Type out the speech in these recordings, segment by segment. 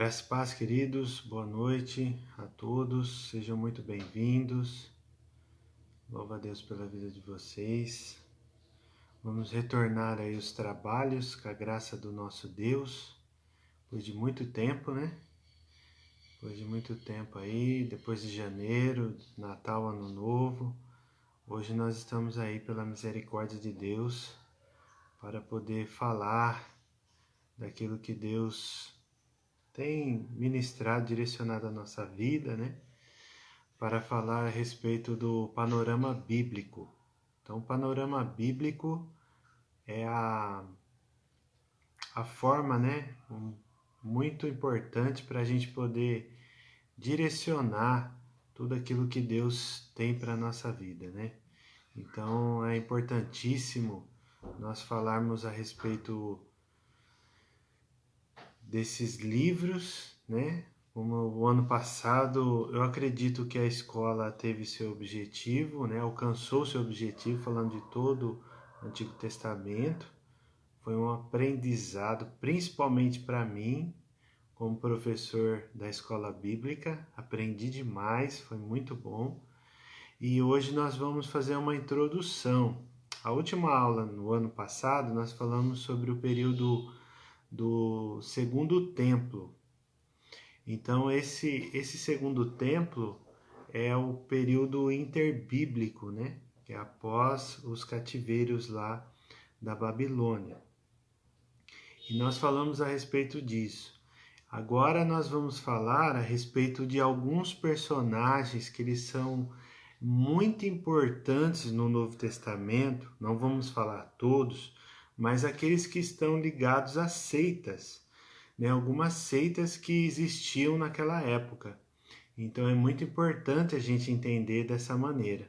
Graça e paz, queridos, boa noite a todos, sejam muito bem-vindos. Louvo a Deus pela vida de vocês. Vamos retornar aí os trabalhos com a graça do nosso Deus, depois de muito tempo, né? Depois de muito tempo aí, depois de janeiro, Natal, Ano Novo. Hoje nós estamos aí pela misericórdia de Deus para poder falar daquilo que Deus tem ministrado, direcionado a nossa vida, né? Para falar a respeito do panorama bíblico. Então, o panorama bíblico é a forma, né? Muito importante para a gente poder direcionar tudo aquilo que Deus tem para a nossa vida, né? Então, é importantíssimo nós falarmos a respeito desses livros, né? Como o ano passado, eu acredito que a escola teve seu objetivo, né? Alcançou seu objetivo, falando de todo o Antigo Testamento. Foi um aprendizado, principalmente para mim, como professor da escola bíblica. Aprendi demais, foi muito bom. E hoje nós vamos fazer uma introdução. A última aula, no ano passado, nós falamos sobre o período do Segundo Templo. Então, esse Segundo Templo é o período interbíblico, né? Que é após os cativeiros lá da Babilônia. E nós falamos a respeito disso. Agora nós vamos falar a respeito de alguns personagens que eles são muito importantes no Novo Testamento. Não vamos falar todos, mas aqueles que estão ligados a seitas, né? Algumas seitas que existiam naquela época. Então é muito importante a gente entender dessa maneira,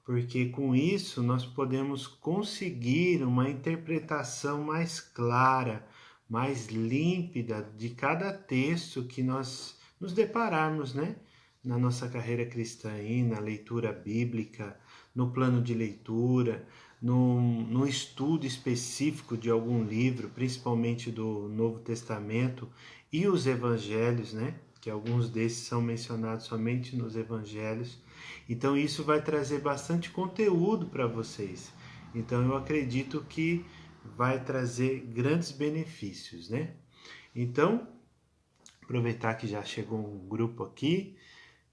porque com isso nós podemos conseguir uma interpretação mais clara, mais límpida de cada texto que nós nos depararmos, né? Na nossa carreira cristã, aí, na leitura bíblica, no plano de leitura, no estudo específico de algum livro, principalmente do Novo Testamento e os Evangelhos, né? Que alguns desses são mencionados somente nos Evangelhos. Então isso vai trazer bastante conteúdo para vocês. Então eu acredito que vai trazer grandes benefícios, né? Então, aproveitar que já chegou um grupo aqui,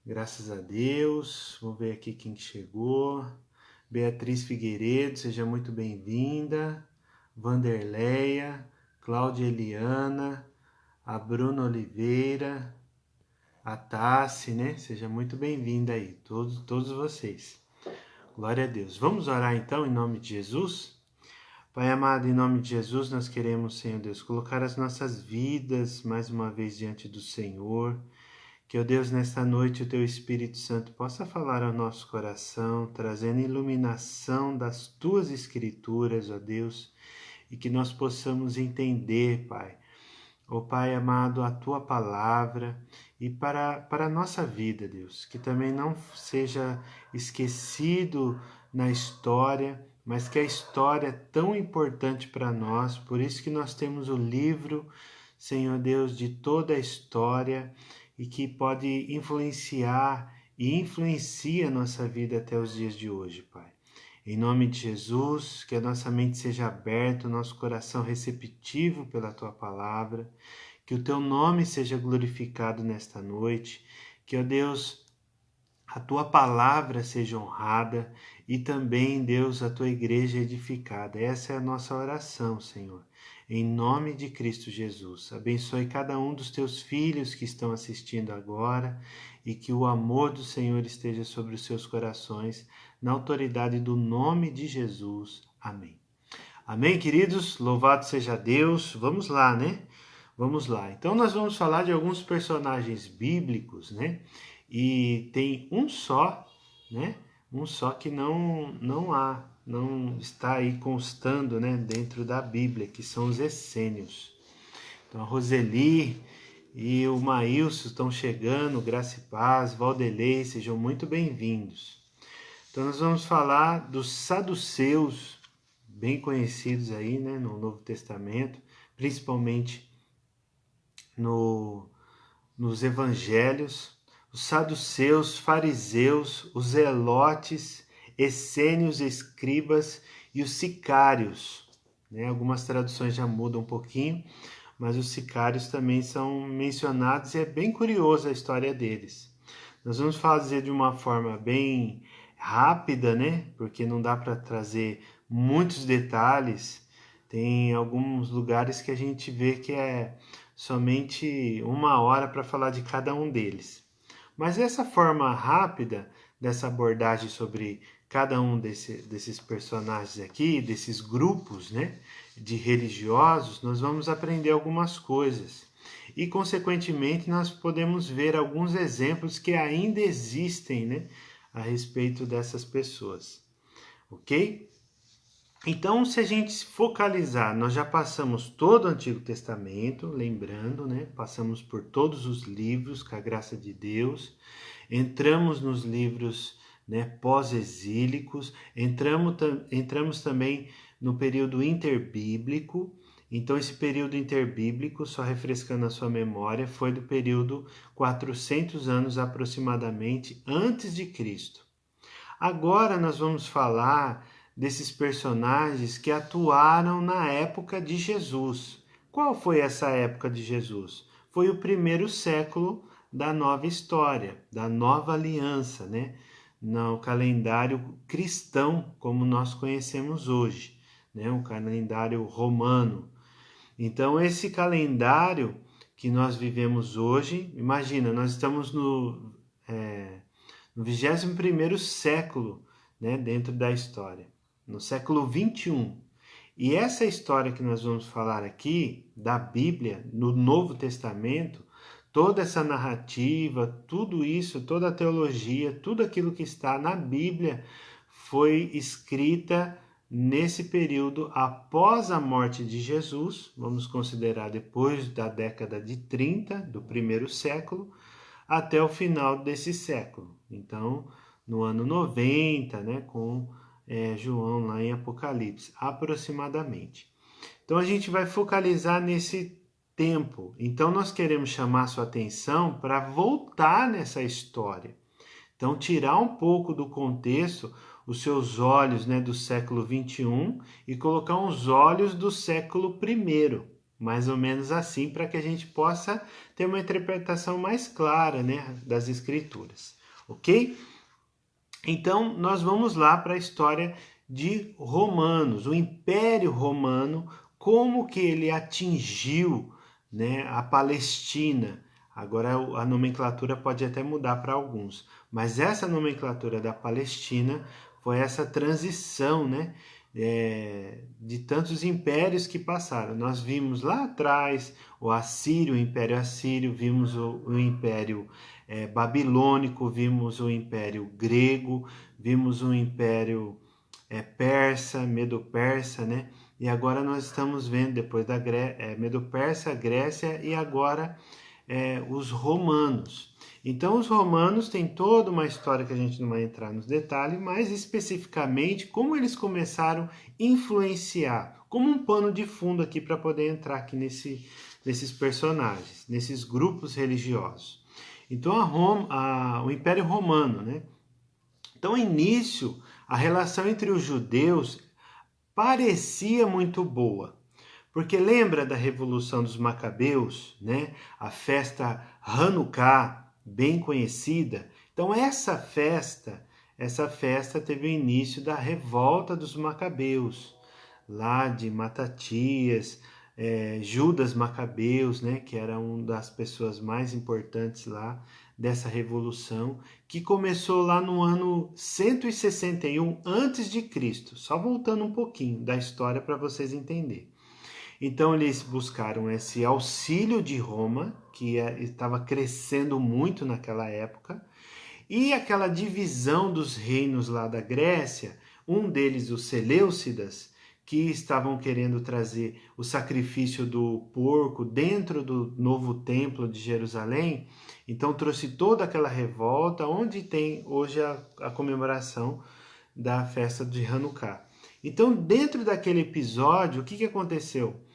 graças a Deus. Vamos ver aqui quem chegou. Beatriz Figueiredo, seja muito bem-vinda. Vanderleia, Cláudia Eliana, a Bruna Oliveira, a Tassi, né? Seja muito bem-vinda aí, todos vocês. Glória a Deus. Vamos orar então em nome de Jesus? Pai amado, em nome de Jesus, nós queremos, Senhor Deus, colocar as nossas vidas mais uma vez diante do Senhor. Que, ó Deus, nesta noite o Teu Espírito Santo possa falar ao nosso coração, trazendo iluminação das Tuas Escrituras, ó Deus, e que nós possamos entender, Pai, ó Pai amado, a Tua Palavra e para a nossa vida, Deus, que também não seja esquecido na história, mas que a história é tão importante para nós, por isso que nós temos o livro, Senhor Deus, de toda a história e que pode influenciar e influencia a nossa vida até os dias de hoje, Pai. Em nome de Jesus, que a nossa mente seja aberta, o nosso coração receptivo pela Tua Palavra, que o Teu nome seja glorificado nesta noite, que, ó Deus, a Tua Palavra seja honrada e também, Deus, a Tua Igreja edificada. Essa é a nossa oração, Senhor. Em nome de Cristo Jesus. Abençoe cada um dos Teus filhos que estão assistindo agora e que o amor do Senhor esteja sobre os seus corações, na autoridade do nome de Jesus. Amém. Amém, queridos? Louvado seja Deus. Vamos lá, né? Vamos lá. Então nós vamos falar de alguns personagens bíblicos, né? E tem um só, né? Um só que não está aí constando, né, dentro da Bíblia, que são os essênios. Então a Roseli e o Maílson estão chegando, graça e paz, Valdelei, sejam muito bem-vindos. Então nós vamos falar dos saduceus, bem conhecidos aí, né, no Novo Testamento, principalmente no nos evangelhos, os saduceus, fariseus, os zelotes, essênios, escribas e os sicários. Né? Algumas traduções já mudam um pouquinho, mas os sicários também são mencionados e é bem curiosa a história deles. Nós vamos fazer de uma forma bem rápida, né? Porque não dá para trazer muitos detalhes. Tem alguns lugares que a gente vê que é somente 1 hora para falar de cada um deles. Mas essa forma rápida dessa abordagem sobre cada um desses personagens aqui, desses grupos, né, de religiosos, nós vamos aprender algumas coisas. E, consequentemente, nós podemos ver alguns exemplos que ainda existem, né, a respeito dessas pessoas. Ok? Então, se a gente focalizar, nós já passamos todo o Antigo Testamento, lembrando, né? Passamos por todos os livros, com a graça de Deus, entramos nos livros, né, pós-exílicos, entramos também no período interbíblico. Então, esse período interbíblico, só refrescando a sua memória, foi do período 400 anos aproximadamente antes de Cristo. Agora nós vamos falar desses personagens que atuaram na época de Jesus. Qual foi essa época de Jesus? Foi o primeiro século da nova história, da nova aliança, né? No calendário cristão, como nós conhecemos hoje, né? O calendário romano. Então, esse calendário que nós vivemos hoje, imagina, nós estamos no 21º século, né, dentro da história, no século 21. E essa história que nós vamos falar aqui, da Bíblia, no Novo Testamento, toda essa narrativa, tudo isso, toda a teologia, tudo aquilo que está na Bíblia foi escrita nesse período após a morte de Jesus, vamos considerar depois da década de 30 do primeiro século, até o final desse século. Então, no ano 90, né, com João lá em Apocalipse, aproximadamente. Então, a gente vai focalizar nesse tempo. Então, nós queremos chamar sua atenção para voltar nessa história. Então, tirar um pouco do contexto os seus olhos, né, do século 21 e colocar uns olhos do século 1, mais ou menos assim, para que a gente possa ter uma interpretação mais clara, né, das escrituras, ok? Então, nós vamos lá para a história de Romanos, o Império Romano, como que ele atingiu, né, a Palestina. Agora a nomenclatura pode até mudar para alguns, mas essa nomenclatura da Palestina foi essa transição, né, de tantos impérios que passaram. Nós vimos lá atrás o Assírio, o Império Assírio, vimos o Império babilônico, vimos o Império grego, vimos o Império persa, medo-persa, né? E agora nós estamos vendo, depois da Medo-Persa, Grécia e agora os romanos. Então, os romanos têm toda uma história que a gente não vai entrar nos detalhes, mas especificamente como eles começaram a influenciar, como um pano de fundo aqui para poder entrar aqui nesses personagens, nesses grupos religiosos. Então, o Império Romano, né? Então, no início, a relação entre os judeus parecia muito boa. Porque lembra da Revolução dos Macabeus, né? A festa Hanukkah, bem conhecida. Então essa festa teve o início da revolta dos Macabeus, lá de Matatias, Judas Macabeus, né? Que era uma das pessoas mais importantes lá dessa revolução, que começou lá no ano 161 a.C., só voltando um pouquinho da história para vocês entenderem. Então eles buscaram esse auxílio de Roma, que estava crescendo muito naquela época, e aquela divisão dos reinos lá da Grécia, um deles, os Seleucidas, que estavam querendo trazer o sacrifício do porco dentro do novo templo de Jerusalém, então trouxe toda aquela revolta, onde tem hoje a comemoração da festa de Hanukkah. Então, dentro daquele episódio, o que aconteceu?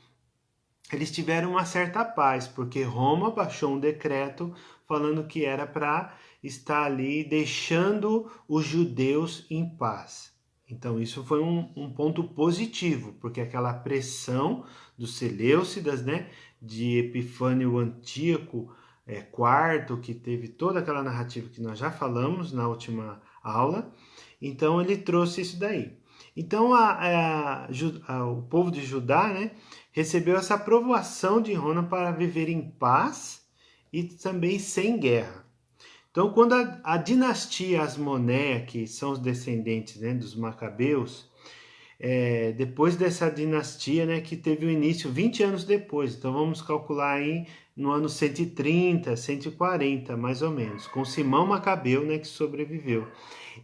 eles tiveram uma certa paz, porque Roma baixou um decreto falando que era para estar ali deixando os judeus em paz. Então isso foi um ponto positivo, porque aquela pressão dos Seleucidas, né, de Epifânio Antíoco IV, que teve toda aquela narrativa que nós já falamos na última aula, então ele trouxe isso daí. Então o povo de Judá, né, recebeu essa aprovação de Roma para viver em paz e também sem guerra. Então, quando a dinastia Asmonéia, que são os descendentes, né, dos Macabeus, depois dessa dinastia, né, que teve o início 20 anos depois, então vamos calcular aí no ano 130, 140, mais ou menos, com Simão Macabeu, né, que sobreviveu.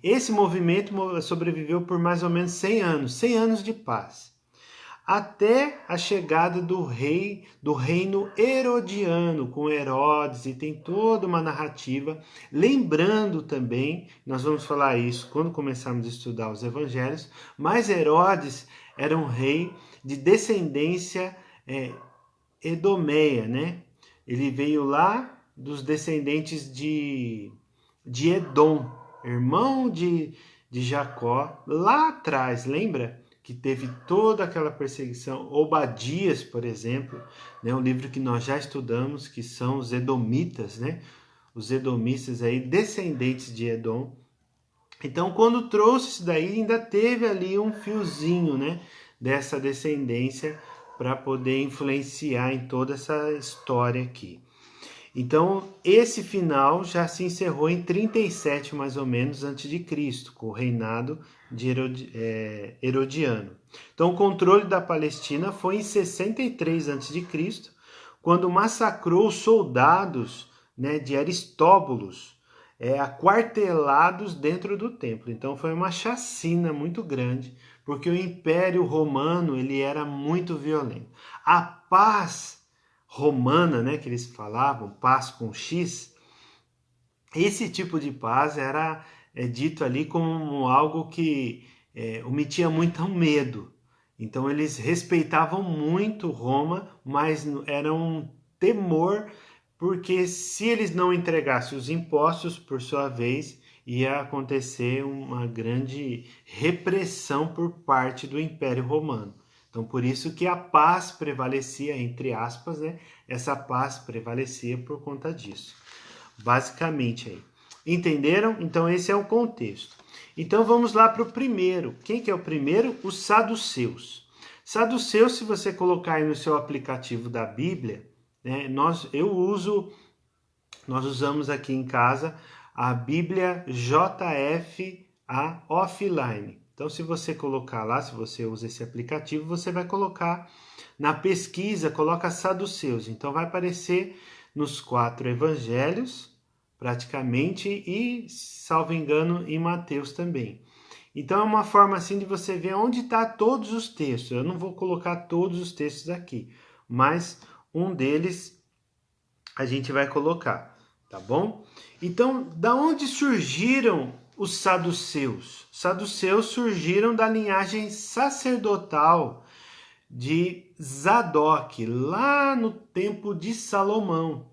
Esse movimento sobreviveu por mais ou menos 100 anos de paz, até a chegada do reino herodiano, com Herodes, e tem toda uma narrativa, lembrando também, nós vamos falar isso quando começarmos a estudar os evangelhos, mas Herodes era um rei de descendência edomeia, né? Ele veio lá dos descendentes de Edom, irmão de Jacó, lá atrás, lembra? Que teve toda aquela perseguição. Obadias, por exemplo, né, um livro que nós já estudamos, que são os edomitas, né? Os edomistas aí, descendentes de Edom. Então, quando trouxe isso daí, ainda teve ali um fiozinho, né, dessa descendência para poder influenciar em toda essa história aqui. Então, esse final já se encerrou em 37, mais ou menos, antes de Cristo, com o reinado de Herodiano. Então, o controle da Palestina foi em 63 a.C., quando massacrou os soldados, né, de Aristóbulos, aquartelados dentro do templo. Então, foi uma chacina muito grande, porque o Império Romano ele era muito violento. A paz romana, né, que eles falavam, paz com X, esse tipo de paz era dito ali como algo que omitia muito medo. Então eles respeitavam muito Roma, mas era um temor, porque se eles não entregassem os impostos, por sua vez, ia acontecer uma grande repressão por parte do Império Romano. Então, por isso que a paz prevalecia, entre aspas, né? Essa paz prevalecia por conta disso. Basicamente aí. Entenderam? Então, esse é o contexto. Então, vamos lá para o primeiro. Quem que é o primeiro? Os saduceus. Saduceus, se você colocar aí no seu aplicativo da Bíblia, né? Nós usamos aqui em casa a Bíblia JFA Offline. Então, se você colocar lá, se você usa esse aplicativo, você vai colocar na pesquisa, coloca saduceus. Então, vai aparecer nos 4 evangelhos, praticamente, e, salvo engano, em Mateus também. Então, é uma forma assim de você ver onde está todos os textos. Eu não vou colocar todos os textos aqui, mas um deles a gente vai colocar, tá bom? Então, da onde surgiram os saduceus? Os saduceus surgiram da linhagem sacerdotal de Zadok, lá no tempo de Salomão.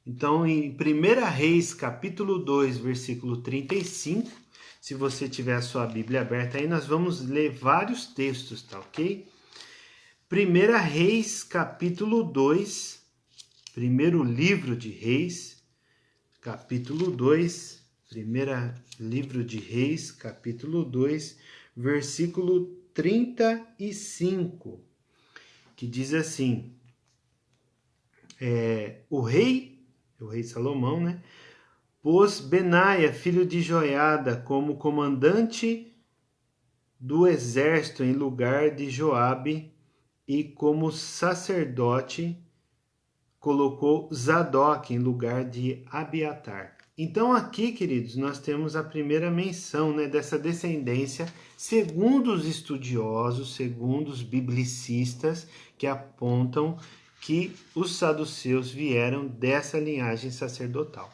Então, em 1 Reis, capítulo 2, versículo 35, se você tiver a sua Bíblia aberta aí, nós vamos ler vários textos, tá ok? 1 Reis, capítulo 2, primeiro livro de Reis, capítulo 2, primeiro livro de Reis, capítulo 2, versículo 35, que diz assim, o rei Salomão, né, pôs Benaia, filho de Joiada, como comandante do exército em lugar de Joabe, e como sacerdote colocou Zadok em lugar de Abiatar. Então aqui, queridos, nós temos a primeira menção, né, dessa descendência, segundo os estudiosos, segundo os biblicistas, que apontam que os saduceus vieram dessa linhagem sacerdotal.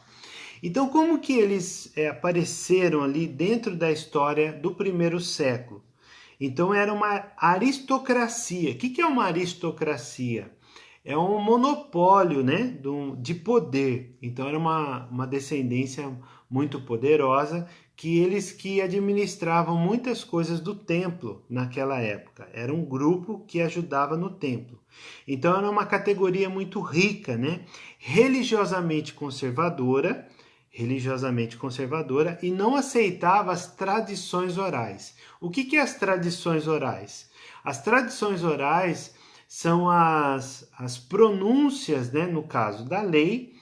Então, como que eles apareceram ali dentro da história do primeiro século? Então, era uma aristocracia. O que é uma aristocracia? é um monopólio, né, de poder. Então era uma descendência muito poderosa, que eles que administravam muitas coisas do templo naquela época. Era um grupo que ajudava no templo. Então era uma categoria muito rica, né, religiosamente conservadora e não aceitava as tradições orais. O que é as tradições orais? As tradições orais são as pronúncias, né, no caso da lei,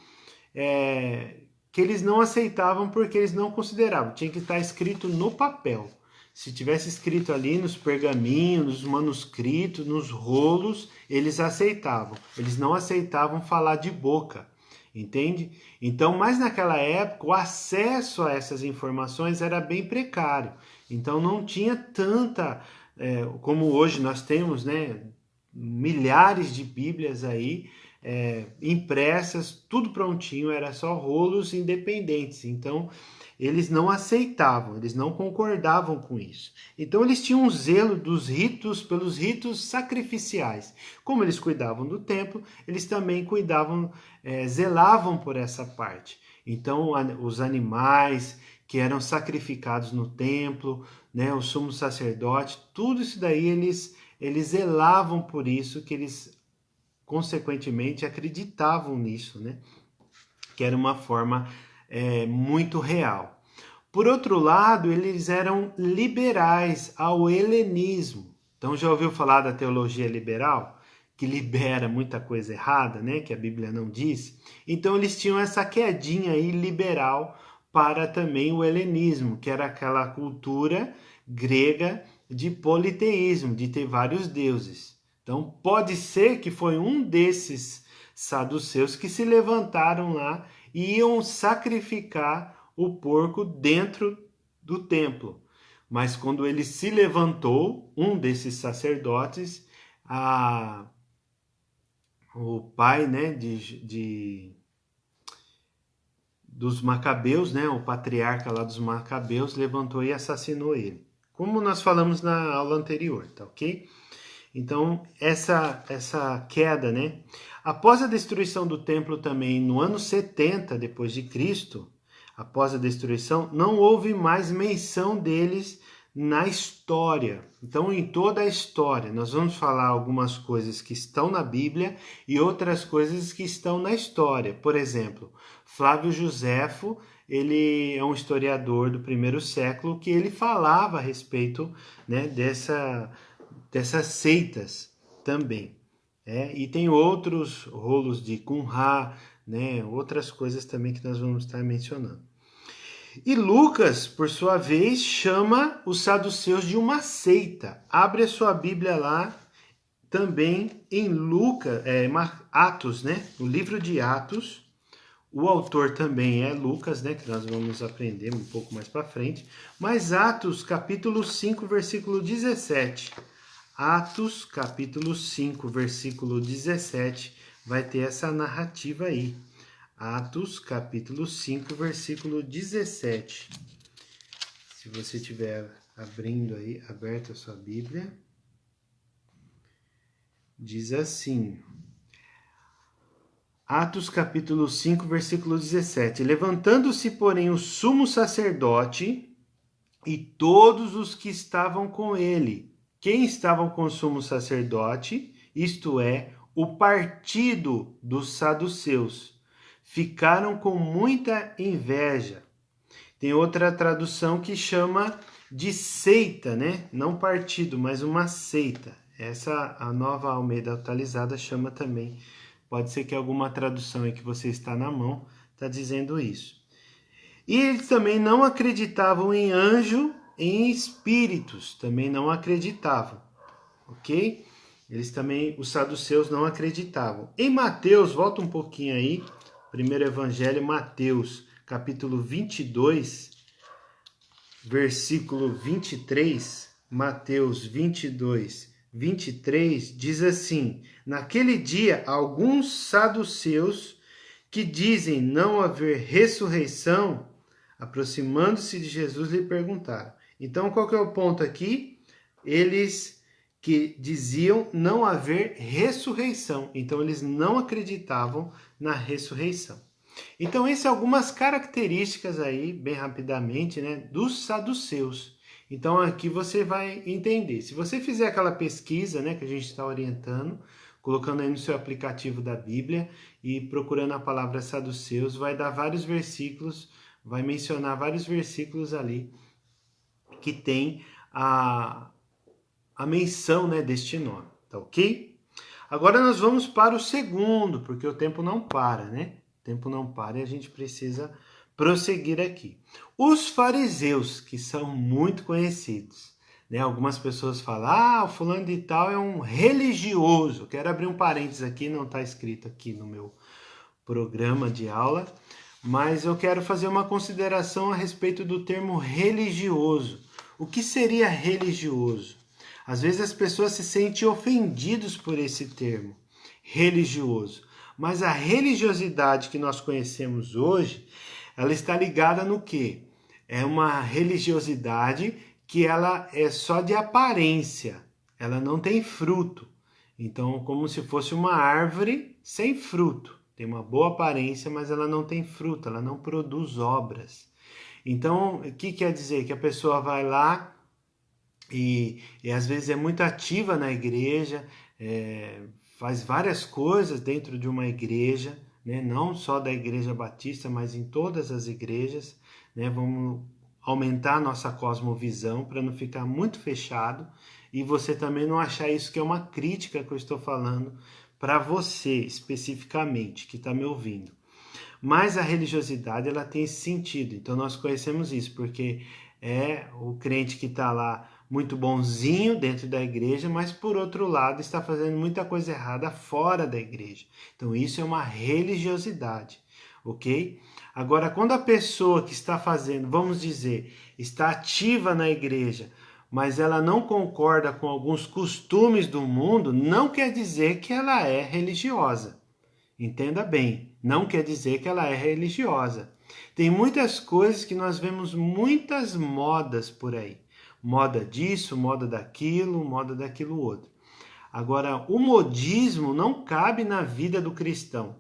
que eles não aceitavam porque eles não consideravam. Tinha que estar escrito no papel. Se tivesse escrito ali nos pergaminhos, nos manuscritos, nos rolos, eles aceitavam. Eles não aceitavam falar de boca, entende? Então, mas naquela época, o acesso a essas informações era bem precário. Então, não tinha tanta, como hoje nós temos, né? Milhares de Bíblias aí impressas, tudo prontinho, era só rolos independentes. Então eles não aceitavam, eles não concordavam com isso. Então eles tinham um zelo dos ritos, pelos ritos sacrificiais. Como eles cuidavam do templo, eles também cuidavam, zelavam por essa parte. Então os animais que eram sacrificados no templo, né, o sumo sacerdote, tudo isso daí eles zelavam por isso, que eles consequentemente acreditavam nisso, né? Que era uma forma muito real. Por outro lado, eles eram liberais ao helenismo. Então já ouviu falar da teologia liberal? Que libera muita coisa errada, né? Que a Bíblia não diz. Então eles tinham essa quedinha aí liberal para também o helenismo, que era aquela cultura grega de politeísmo, de ter vários deuses. Então pode ser que foi um desses saduceus que se levantaram lá e iam sacrificar o porco dentro do templo. Mas quando ele se levantou, um desses sacerdotes, o pai, né, dos macabeus, né, o patriarca lá dos macabeus, levantou e assassinou ele. Como nós falamos na aula anterior, tá ok? Então, essa queda, né? Após a destruição do templo também, no ano 70 depois de Cristo, após a destruição, não houve mais menção deles na história. Então, em toda a história, nós vamos falar algumas coisas que estão na Bíblia e outras coisas que estão na história. Por exemplo, Flávio Joséfo, ele é um historiador do primeiro século que ele falava a respeito, né, dessas seitas também. E tem outros rolos de Qumran, né, outras coisas também que nós vamos estar mencionando. E Lucas, por sua vez, chama os saduceus de uma seita. Abre a sua Bíblia lá, também em Lucas, Atos, né? No livro de Atos. O autor também é Lucas, né? Que nós vamos aprender um pouco mais para frente. Mas Atos, capítulo 5, versículo 17. Atos, capítulo 5, versículo 17, vai ter essa narrativa aí. Atos, capítulo 5, versículo 17. Se você estiver abrindo aí, aberta a sua Bíblia, diz assim. Atos, capítulo 5, versículo 17. Levantando-se, porém, o sumo sacerdote e todos os que estavam com ele. Quem estavam com o sumo sacerdote? Isto é, o partido dos saduceus. Ficaram com muita inveja. Tem outra tradução que chama de seita, né? Não partido, mas uma seita. Essa, a Nova Almeida Atualizada, chama também. Pode ser que alguma tradução aí que você está na mão está dizendo isso. E eles também não acreditavam em anjo, em espíritos. Também não acreditavam, ok? Eles também, os saduceus não acreditavam. Em Mateus, volta um pouquinho aí, primeiro evangelho, Mateus, capítulo 22, versículo 23, Mateus 22, 23, diz assim: naquele dia, alguns saduceus que dizem não haver ressurreição, aproximando-se de Jesus, lhe perguntaram. Então, qual que é o ponto aqui? Eles que diziam não haver ressurreição. Então, eles não acreditavam na ressurreição. Então, essas são algumas características aí, bem rapidamente, né, dos saduceus. Então, aqui você vai entender. Se você fizer aquela pesquisa, né, que a gente está orientando, colocando aí no seu aplicativo da Bíblia e procurando a palavra saduceus, vai dar vários versículos, vai mencionar vários versículos ali que tem a menção, né, deste nome, tá ok? Agora nós vamos para o segundo, porque o tempo não para, né? O tempo não para e a gente precisa prosseguir aqui. Os fariseus, que são muito conhecidos, né? Algumas pessoas falam, o fulano de tal é um religioso. Quero abrir um parênteses aqui, não está escrito aqui no meu programa de aula, mas eu quero fazer uma consideração a respeito do termo religioso. O que seria religioso? Às vezes as pessoas se sentem ofendidos por esse termo, religioso. Mas a religiosidade que nós conhecemos hoje, ela está ligada no quê? É uma religiosidade que ela é só de aparência, ela não tem fruto. Então, como se fosse uma árvore sem fruto. Tem uma boa aparência, mas ela não tem fruto, ela não produz obras. Então, o que quer dizer? Que a pessoa vai lá e às vezes é muito ativa na igreja, faz várias coisas dentro de uma igreja, né? Não só da igreja batista, mas em todas as igrejas, né? Vamos aumentar a nossa cosmovisão para não ficar muito fechado e você também não achar isso que é uma crítica que eu estou falando para você especificamente que está me ouvindo. Mas a religiosidade ela tem esse sentido, então nós conhecemos isso, porque é o crente que está lá muito bonzinho dentro da igreja, mas por outro lado está fazendo muita coisa errada fora da igreja. Então isso é uma religiosidade, ok? Agora, quando a pessoa que está fazendo, vamos dizer, está ativa na igreja, mas ela não concorda com alguns costumes do mundo, não quer dizer que ela é religiosa. Entenda bem, não quer dizer que ela é religiosa. Tem muitas coisas que nós vemos muitas modas por aí. Moda disso, moda daquilo outro. Agora, o modismo não cabe na vida do cristão.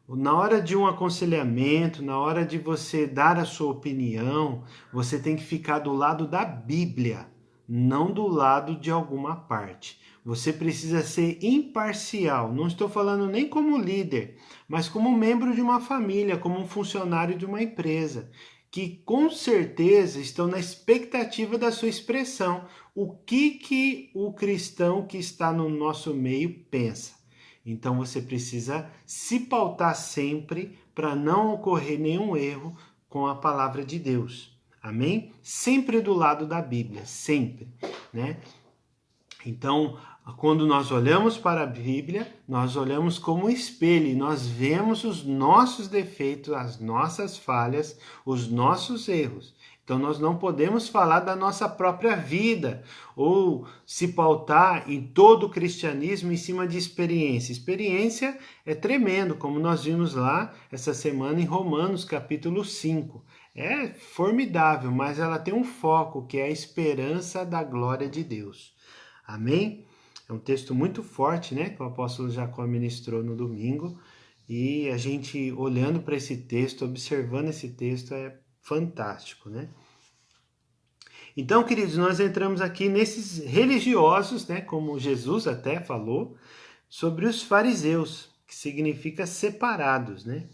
Na hora de um aconselhamento, na hora de você dar a sua opinião, você tem que ficar do lado da Bíblia, não do lado de alguma parte. Você precisa ser imparcial. Não estou falando nem como líder, mas como membro de uma família, como um funcionário de uma empresa, que com certeza estão na expectativa da sua expressão. O que o cristão que está no nosso meio pensa? Então você precisa se pautar sempre para não ocorrer nenhum erro com a palavra de Deus. Amém? Sempre do lado da Bíblia, sempre, né? Então, quando nós olhamos para a Bíblia, nós olhamos como um espelho e nós vemos os nossos defeitos, as nossas falhas, os nossos erros. Então, nós não podemos falar da nossa própria vida ou se pautar em todo o cristianismo em cima de experiência. Experiência é tremendo, como nós vimos lá essa semana em Romanos, capítulo 5. É formidável, mas ela tem um foco, que é a esperança da glória de Deus. Amém? É um texto muito forte, né? Que o apóstolo Jacó ministrou no domingo. E a gente olhando para esse texto, observando esse texto, é fantástico, né? Então, queridos, nós entramos aqui nesses religiosos, né? Como Jesus até falou, sobre os fariseus, que significa separados, né?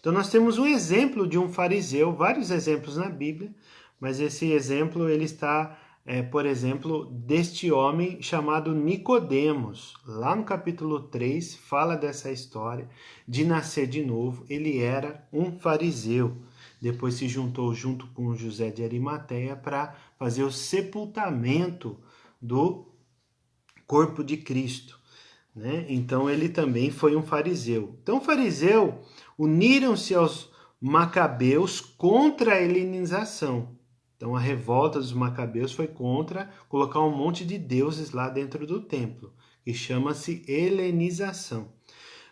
Então, nós temos um exemplo de um fariseu, vários exemplos na Bíblia, mas esse exemplo ele está por exemplo, deste homem chamado Nicodemos. Lá no capítulo 3, fala dessa história de nascer de novo. Ele era um fariseu. Depois se juntou junto com José de Arimateia para fazer o sepultamento do corpo de Cristo, né? Então ele também foi um fariseu. Então, fariseu uniram-se aos macabeus contra a helenização. Então a revolta dos macabeus foi contra colocar um monte de deuses lá dentro do templo, que chama-se helenização.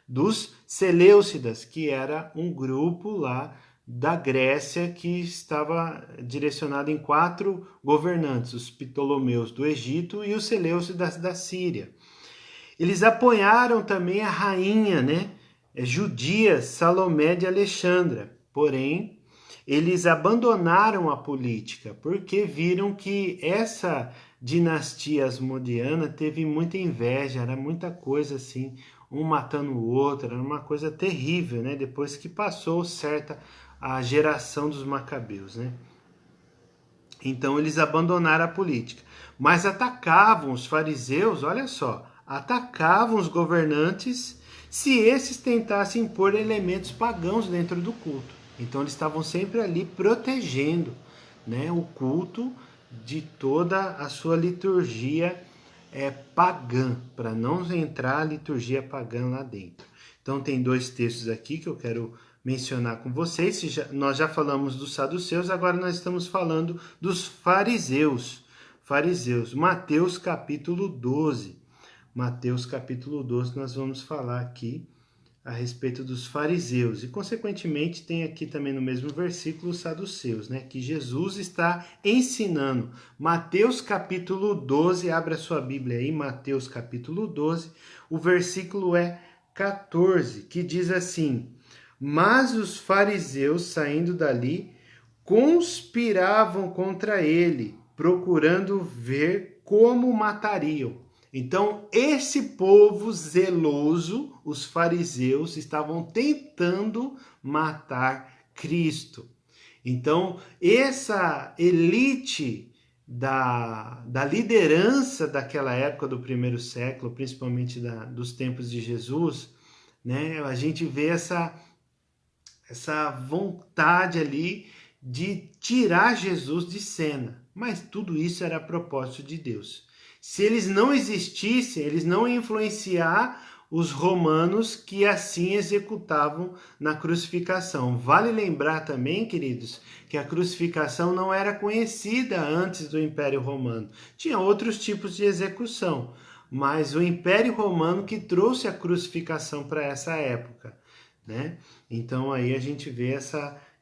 Dos seleucidas, que era um grupo lá da Grécia, que estava direcionado em 4 governantes, os Ptolomeus do Egito e os Seleucidos da Síria. Eles apoiaram também a rainha, né, judia Salomé de Alexandra, porém eles abandonaram a política porque viram que essa dinastia asmodiana teve muita inveja, era muita coisa assim, um matando o outro, era uma coisa terrível, né? Depois que passou certa a geração dos macabeus, né? Então eles abandonaram a política, mas atacavam os fariseus, olha só, atacavam os governantes se esses tentassem impor elementos pagãos dentro do culto. Então eles estavam sempre ali protegendo, né, o culto de toda a sua liturgia pagã, para não entrar a liturgia pagã lá dentro. Então tem 2 textos aqui que eu quero mencionar com vocês. Nós já falamos dos saduceus, agora nós estamos falando dos fariseus. Mateus capítulo 12. Mateus capítulo 12, nós vamos falar aqui a respeito dos fariseus. E, consequentemente, tem aqui também no mesmo versículo os saduceus, né? Que Jesus está ensinando. Mateus capítulo 12, abra sua Bíblia aí, Mateus capítulo 12, o versículo é 14, que diz assim: mas os fariseus, saindo dali, conspiravam contra ele, procurando ver como matariam. Então, esse povo zeloso, os fariseus, estavam tentando matar Cristo. Então, essa elite da liderança daquela época do primeiro século, principalmente dos tempos de Jesus, né, a gente vê essa vontade ali de tirar Jesus de cena. Mas tudo isso era propósito de Deus. Se eles não existissem, eles não iam influenciar os romanos que assim executavam na crucificação. Vale lembrar também, queridos, que a crucificação não era conhecida antes do Império Romano. Tinha outros tipos de execução, mas o Império Romano que trouxe a crucificação para essa época, né? Então aí a gente vê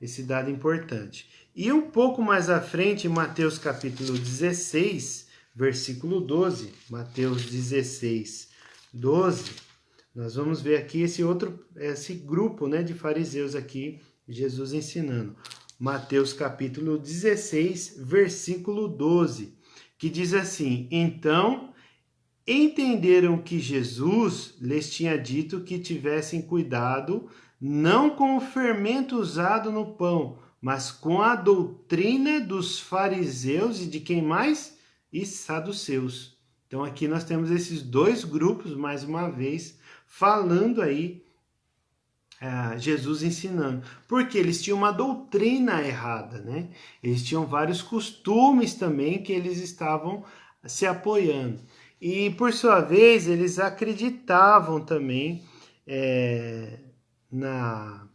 esse dado importante. E um pouco mais à frente, em Mateus capítulo 16, versículo 12, Mateus 16, 12, nós vamos ver aqui esse grupo, né, de fariseus aqui, Jesus ensinando. Mateus capítulo 16, versículo 12, que diz assim: então entenderam que Jesus lhes tinha dito que tivessem cuidado não com o fermento usado no pão, mas com a doutrina dos fariseus e de quem mais? E saduceus. Então aqui nós temos esses 2 grupos, mais uma vez, falando aí, Jesus ensinando. Porque eles tinham uma doutrina errada, né? Eles tinham vários costumes também que eles estavam se apoiando. E, por sua vez, eles acreditavam também na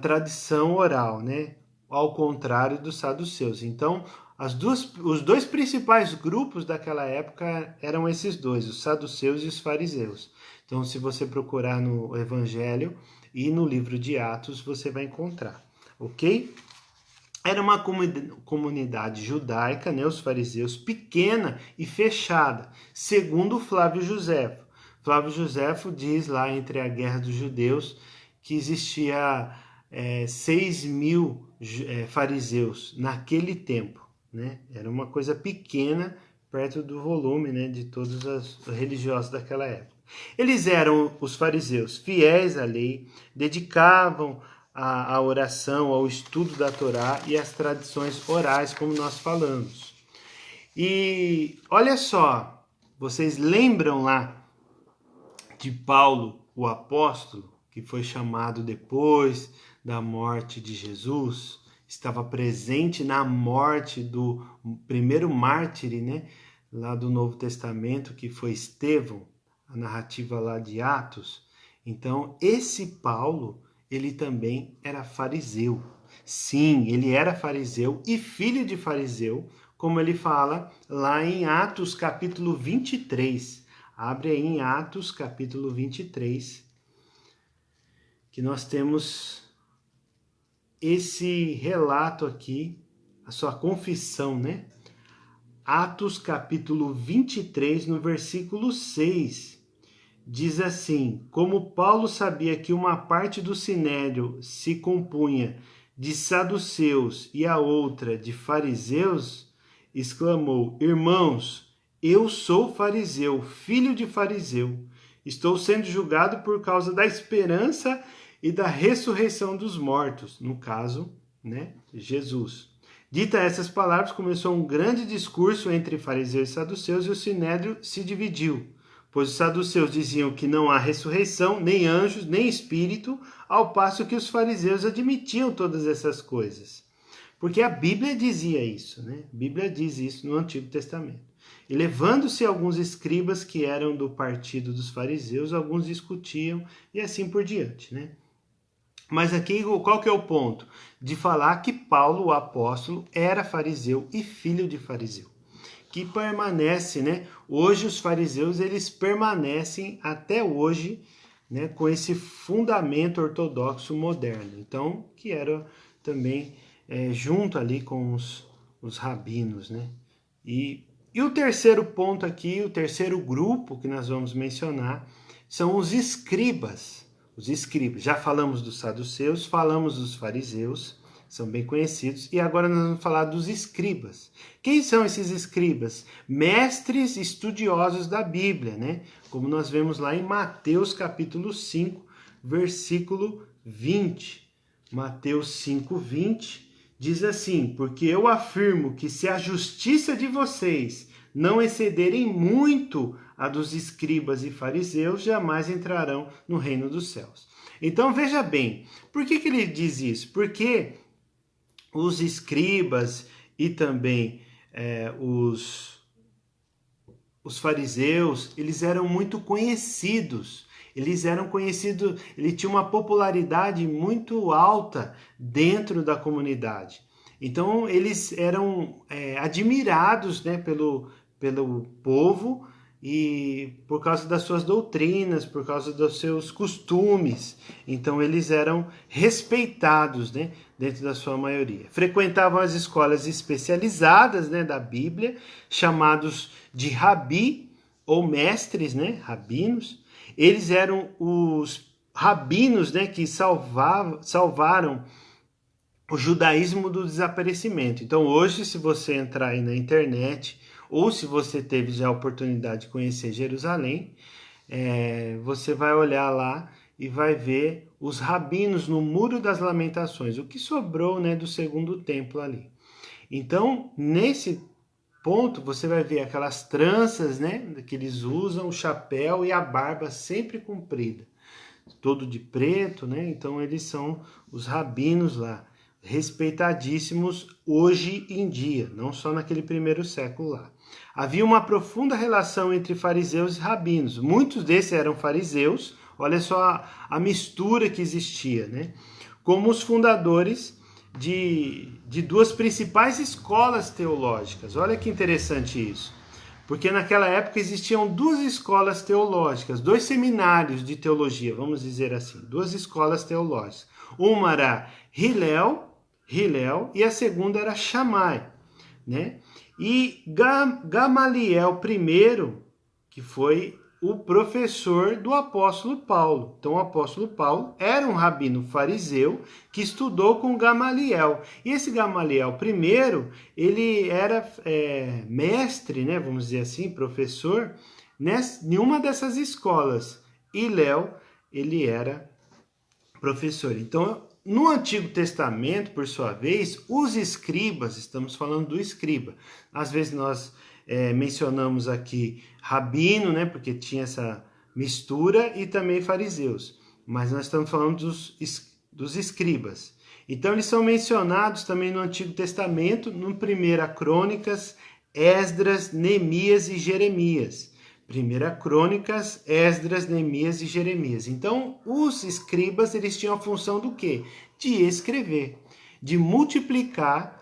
tradição oral, né? Ao contrário dos saduceus. Então, os 2 principais grupos daquela época eram esses 2, os saduceus e os fariseus. Então, se você procurar no Evangelho e no livro de Atos, você vai encontrar, ok? Era uma comunidade judaica, né, os fariseus, pequena e fechada, segundo Flávio Joséfo. Flávio Joséfo diz lá entre a Guerra dos Judeus que existia 6.000 fariseus naquele tempo, né? Era uma coisa pequena perto do volume, né, de todos os religiosos daquela época. Eles eram, os fariseus, fiéis à lei, dedicavam a oração, ao estudo da Torá e às tradições orais, como nós falamos. E olha só, vocês lembram lá de Paulo, o apóstolo, que foi chamado depois da morte de Jesus, estava presente na morte do primeiro mártir, né, lá do Novo Testamento, que foi Estevão, a narrativa lá de Atos. Então, esse Paulo, ele também era fariseu. Sim, ele era fariseu e filho de fariseu, como ele fala lá em Atos capítulo 23. Abre aí em Atos capítulo 23, que nós temos esse relato aqui, a sua confissão, né? Atos capítulo 23, no versículo 6, diz assim: como Paulo sabia que uma parte do sinédrio se compunha de saduceus e a outra de fariseus, exclamou: irmãos, eu sou fariseu, filho de fariseu. Estou sendo julgado por causa da esperança e da ressurreição dos mortos, no caso, né, Jesus. Dita essas palavras, começou um grande discurso entre fariseus e saduceus, e o sinédrio se dividiu, pois os saduceus diziam que não há ressurreição, nem anjos, nem espírito, ao passo que os fariseus admitiam todas essas coisas. Porque a Bíblia dizia isso, né? A Bíblia diz isso no Antigo Testamento. E levando-se alguns escribas que eram do partido dos fariseus, alguns discutiam e assim por diante, né? Mas aqui qual que é o ponto? De falar que Paulo, o apóstolo, era fariseu e filho de fariseu. Que permanece, né? Hoje os fariseus, eles permanecem até hoje, né, com esse fundamento ortodoxo moderno. Então, que era também junto ali com os rabinos, né? E o terceiro ponto aqui, o terceiro grupo que nós vamos mencionar, são os escribas. Os escribas. Já falamos dos saduceus, falamos dos fariseus, são bem conhecidos, e agora nós vamos falar dos escribas. Quem são esses escribas? Mestres estudiosos da Bíblia, né? Como nós vemos lá em Mateus capítulo 5, versículo 20. Mateus 5, 20 diz assim: porque eu afirmo que se a justiça de vocês não excederem muito a dos escribas e fariseus, jamais entrarão no reino dos céus. Então veja bem, por que ele diz isso? Porque os escribas e também os fariseus, eles eram muito conhecidos. Eles tinham uma popularidade muito alta dentro da comunidade. Então, eles eram admirados, né, pelo povo, e por causa das suas doutrinas, por causa dos seus costumes. Então, eles eram respeitados, né, dentro da sua maioria. Frequentavam as escolas especializadas, né, da Bíblia, chamados de rabi, ou mestres, né, rabinos. Eles eram os rabinos, né, que salvaram o judaísmo do desaparecimento. Então, hoje, se você entrar aí na internet, ou se você teve já a oportunidade de conhecer Jerusalém, você vai olhar lá e vai ver os rabinos no Muro das Lamentações, o que sobrou, né, do segundo templo ali. Então, nesse ponto, você vai ver aquelas tranças, né, que eles usam, o chapéu e a barba sempre comprida, todo de preto, né? Então, eles são os rabinos lá, respeitadíssimos hoje em dia, não só naquele primeiro século lá. Havia uma profunda relação entre fariseus e rabinos. Muitos desses eram fariseus, olha só a mistura que existia, né? Como os fundadores de duas principais escolas teológicas. Olha que interessante isso. Porque naquela época existiam duas escolas teológicas, dois seminários de teologia, vamos dizer assim, duas escolas teológicas. Uma era Hillel, e a segunda era Shammai, né? E Gamaliel I, que foi o professor do apóstolo Paulo. Então, o apóstolo Paulo era um rabino fariseu que estudou com Gamaliel. E esse Gamaliel I, ele era mestre, né, vamos dizer assim, professor, em uma dessas escolas. E Léo, ele era professor. Então, no Antigo Testamento, por sua vez, os escribas, estamos falando do escriba. Às vezes nós mencionamos aqui rabino, né, porque tinha essa mistura, e também fariseus. Mas nós estamos falando dos escribas. Então, eles são mencionados também no Antigo Testamento, no 1 Crônicas, Esdras, Neemias e Jeremias. 1 Crônicas, Esdras, Neemias e Jeremias. Então, os escribas, eles tinham a função do quê? De escrever, de multiplicar,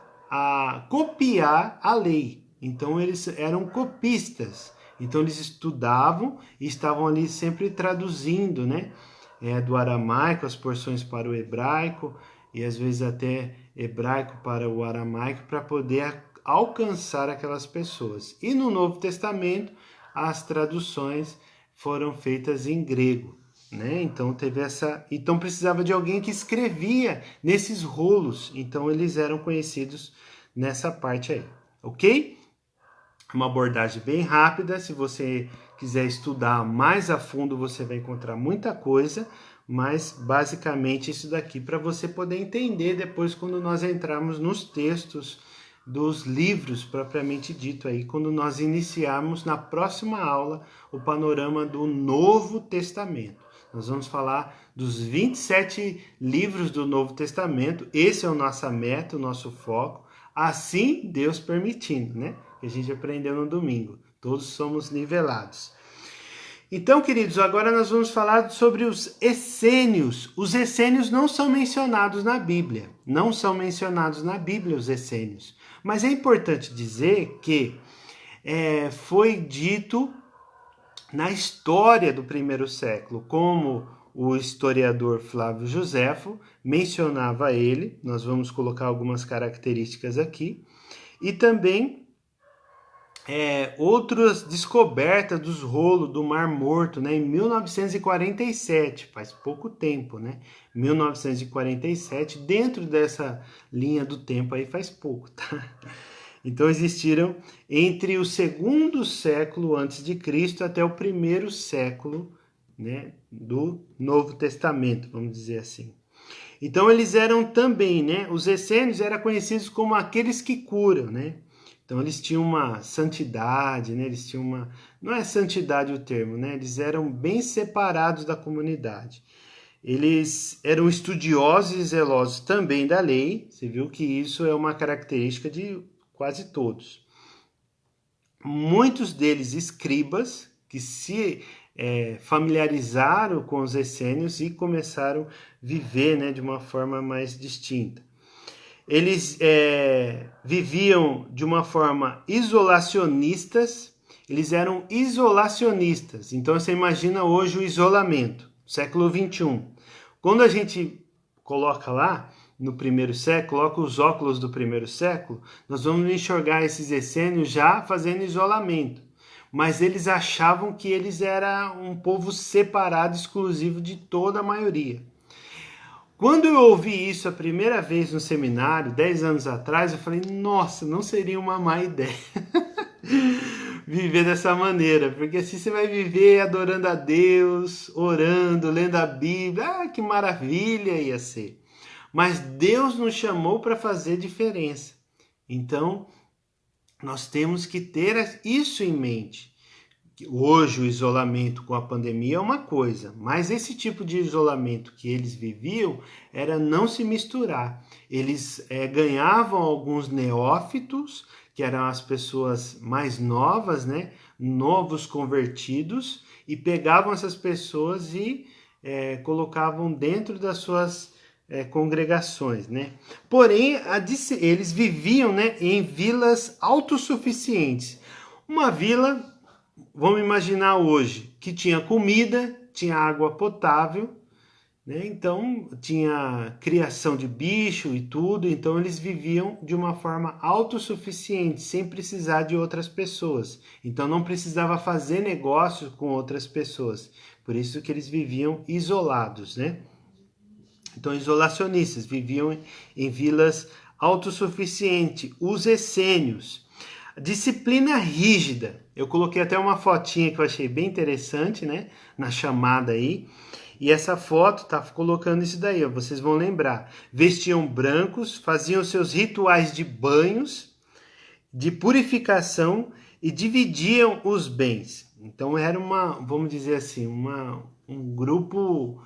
copiar a lei. Então, eles eram copistas. Então, eles estudavam e estavam ali sempre traduzindo, né? Do aramaico, as porções para o hebraico, e às vezes até hebraico para o aramaico para poder alcançar aquelas pessoas. E no Novo Testamento as traduções foram feitas em grego, né? Então precisava de alguém que escrevia nesses rolos. Então eles eram conhecidos nessa parte aí, ok? Uma abordagem bem rápida. Se você quiser estudar mais a fundo, você vai encontrar muita coisa, mas basicamente isso daqui para você poder entender depois quando nós entrarmos nos textos dos livros propriamente dito aí, quando nós iniciarmos na próxima aula o panorama do Novo Testamento. Nós vamos falar dos 27 livros do Novo Testamento. Esse é a nossa meta, o nosso foco, assim Deus permitindo, né? Que a gente aprendeu no domingo. Todos somos nivelados. Então, queridos, agora nós vamos falar sobre os essênios. Os essênios não são mencionados na Bíblia. Não são mencionados na Bíblia os essênios. Mas é importante dizer que foi dito na história do primeiro século, como o historiador Flávio Joséfo mencionava ele. Nós vamos colocar algumas características aqui. E também outras descobertas dos rolos do Mar Morto, né, em 1947, faz pouco tempo, né? 1947, dentro dessa linha do tempo aí faz pouco, tá? Então existiram entre o segundo século antes de Cristo até o primeiro século, né, do Novo Testamento, vamos dizer assim. Então eles eram também, né, os essênios eram conhecidos como aqueles que curam, né? Então eles tinham uma santidade, né? Eles tinham uma... Não é santidade o termo, né? Eles eram bem separados da comunidade. Eles eram estudiosos e zelosos também da lei. Você viu que isso é uma característica de quase todos. Muitos deles escribas, que se familiarizaram com os essênios e começaram a viver, né, de uma forma mais distinta. Eles viviam de uma forma isolacionistas, eles eram isolacionistas. Então você imagina hoje o isolamento, século 21. Quando a gente coloca lá no primeiro século, coloca os óculos do primeiro século, nós vamos enxergar esses essênios já fazendo isolamento. Mas eles achavam que eles eram um povo separado, exclusivo de toda a maioria. Quando eu ouvi isso a primeira vez no seminário, 10 anos atrás, eu falei, nossa, não seria uma má ideia viver dessa maneira, porque assim você vai viver adorando a Deus, orando, lendo a Bíblia, que maravilha ia ser. Mas Deus nos chamou para fazer diferença. Então, nós temos que ter isso em mente. Hoje o isolamento com a pandemia é uma coisa, mas esse tipo de isolamento que eles viviam era não se misturar. Eles ganhavam alguns neófitos, que eram as pessoas mais novas, né? Novos convertidos, e pegavam essas pessoas e colocavam dentro das suas congregações, né? Porém, eles viviam, né, em vilas autossuficientes. Uma vila, vamos imaginar hoje, que tinha comida, tinha água potável, né? Então tinha criação de bicho e tudo, então eles viviam de uma forma autossuficiente, sem precisar de outras pessoas. Então não precisava fazer negócios com outras pessoas, por isso que eles viviam isolados, né? Então isolacionistas, viviam em vilas autossuficientes. Os essênios, disciplina rígida. Eu coloquei até uma fotinha que eu achei bem interessante, né? Na chamada aí. E essa foto tá colocando isso daí, ó, vocês vão lembrar. Vestiam brancos, faziam seus rituais de banhos, de purificação e dividiam os bens. Então era vamos dizer assim, um grupo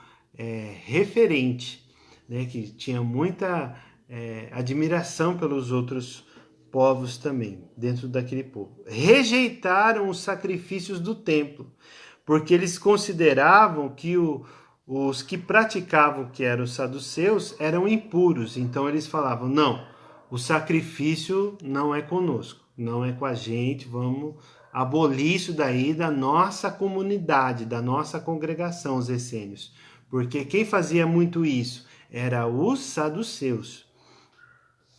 referente, né? Que tinha muita admiração pelos outros povos também, dentro daquele povo. Rejeitaram os sacrifícios do templo, porque eles consideravam que os que praticavam, que eram os saduceus, eram impuros. Então eles falavam, não, o sacrifício não é conosco, não é com a gente, vamos abolir isso daí da nossa comunidade, da nossa congregação, os essênios. Porque quem fazia muito isso Era os saduceus.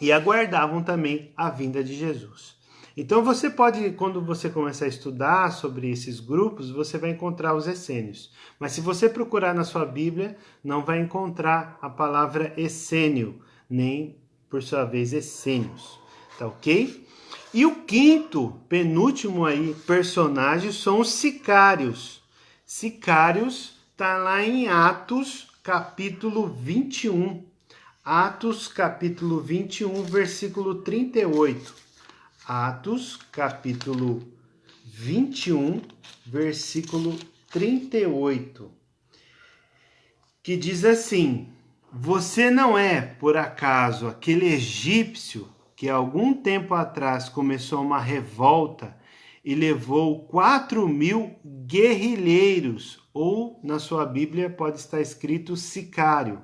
E aguardavam também a vinda de Jesus. Então você pode, quando você começar a estudar sobre esses grupos, você vai encontrar os essênios. Mas se você procurar na sua Bíblia, não vai encontrar a palavra essênio, nem, por sua vez, essênios. Tá ok? E o quinto, penúltimo aí, personagem são os sicários. Sicários está lá em Atos, capítulo 21. Atos, capítulo 21, versículo 38. Atos, capítulo 21, versículo 38. Que diz assim: Você não é, por acaso, aquele egípcio que algum tempo atrás começou uma revolta e levou 4.000 guerrilheiros, ou na sua Bíblia pode estar escrito sicário.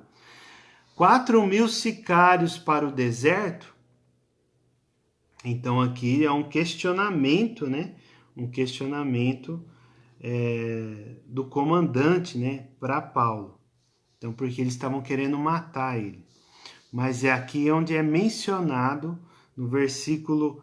4.000 sicários para o deserto? Então aqui é um questionamento, né? Um questionamento do comandante, né? Para Paulo. Então, porque eles estavam querendo matar ele. Mas é aqui onde é mencionado no versículo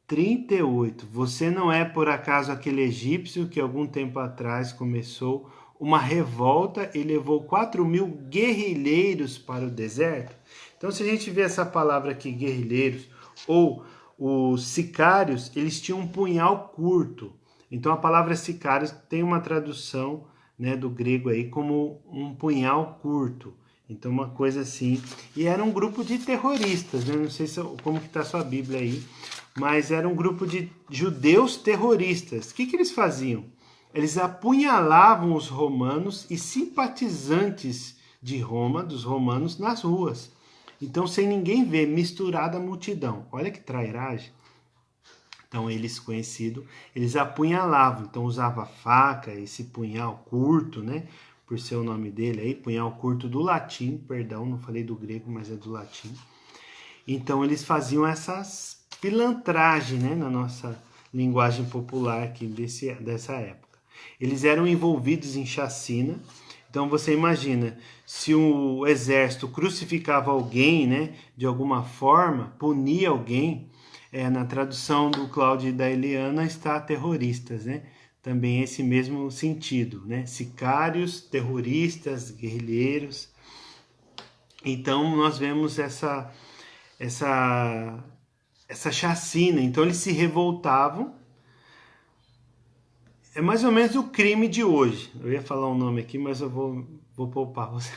38. Você não é por acaso aquele egípcio que algum tempo atrás começou uma revolta e levou 4.000 guerrilheiros para o deserto? Então, se a gente vê essa palavra aqui, guerrilheiros, ou os sicários, eles tinham um punhal curto. Então, a palavra sicários tem uma tradução, né, do grego aí como um punhal curto. Então, uma coisa assim. E era um grupo de terroristas, né? Não sei como que está a sua Bíblia aí, mas era um grupo de judeus terroristas. O que eles faziam? Eles apunhalavam os romanos e simpatizantes de Roma, dos romanos, nas ruas. Então, sem ninguém ver, misturada a multidão. Olha que trairagem. Então, eles conhecidos, eles apunhalavam. Então, usava faca, esse punhal curto, né? Por ser o nome dele aí, punhal curto do latim, perdão, não falei do grego, mas é do latim. Então, eles faziam essas pilantragens, né? Na nossa linguagem popular aqui dessa época. Eles eram envolvidos em chacina. Então você imagina, se o exército crucificava alguém, né, de alguma forma, punia alguém, na tradução do Cláudio e da Eliana está terroristas, né? Também esse mesmo sentido, né? Sicários, terroristas, guerrilheiros. Então nós vemos essa chacina. Então eles se revoltavam. É mais ou menos o crime de hoje. Eu ia falar um nome aqui, mas eu vou poupar você.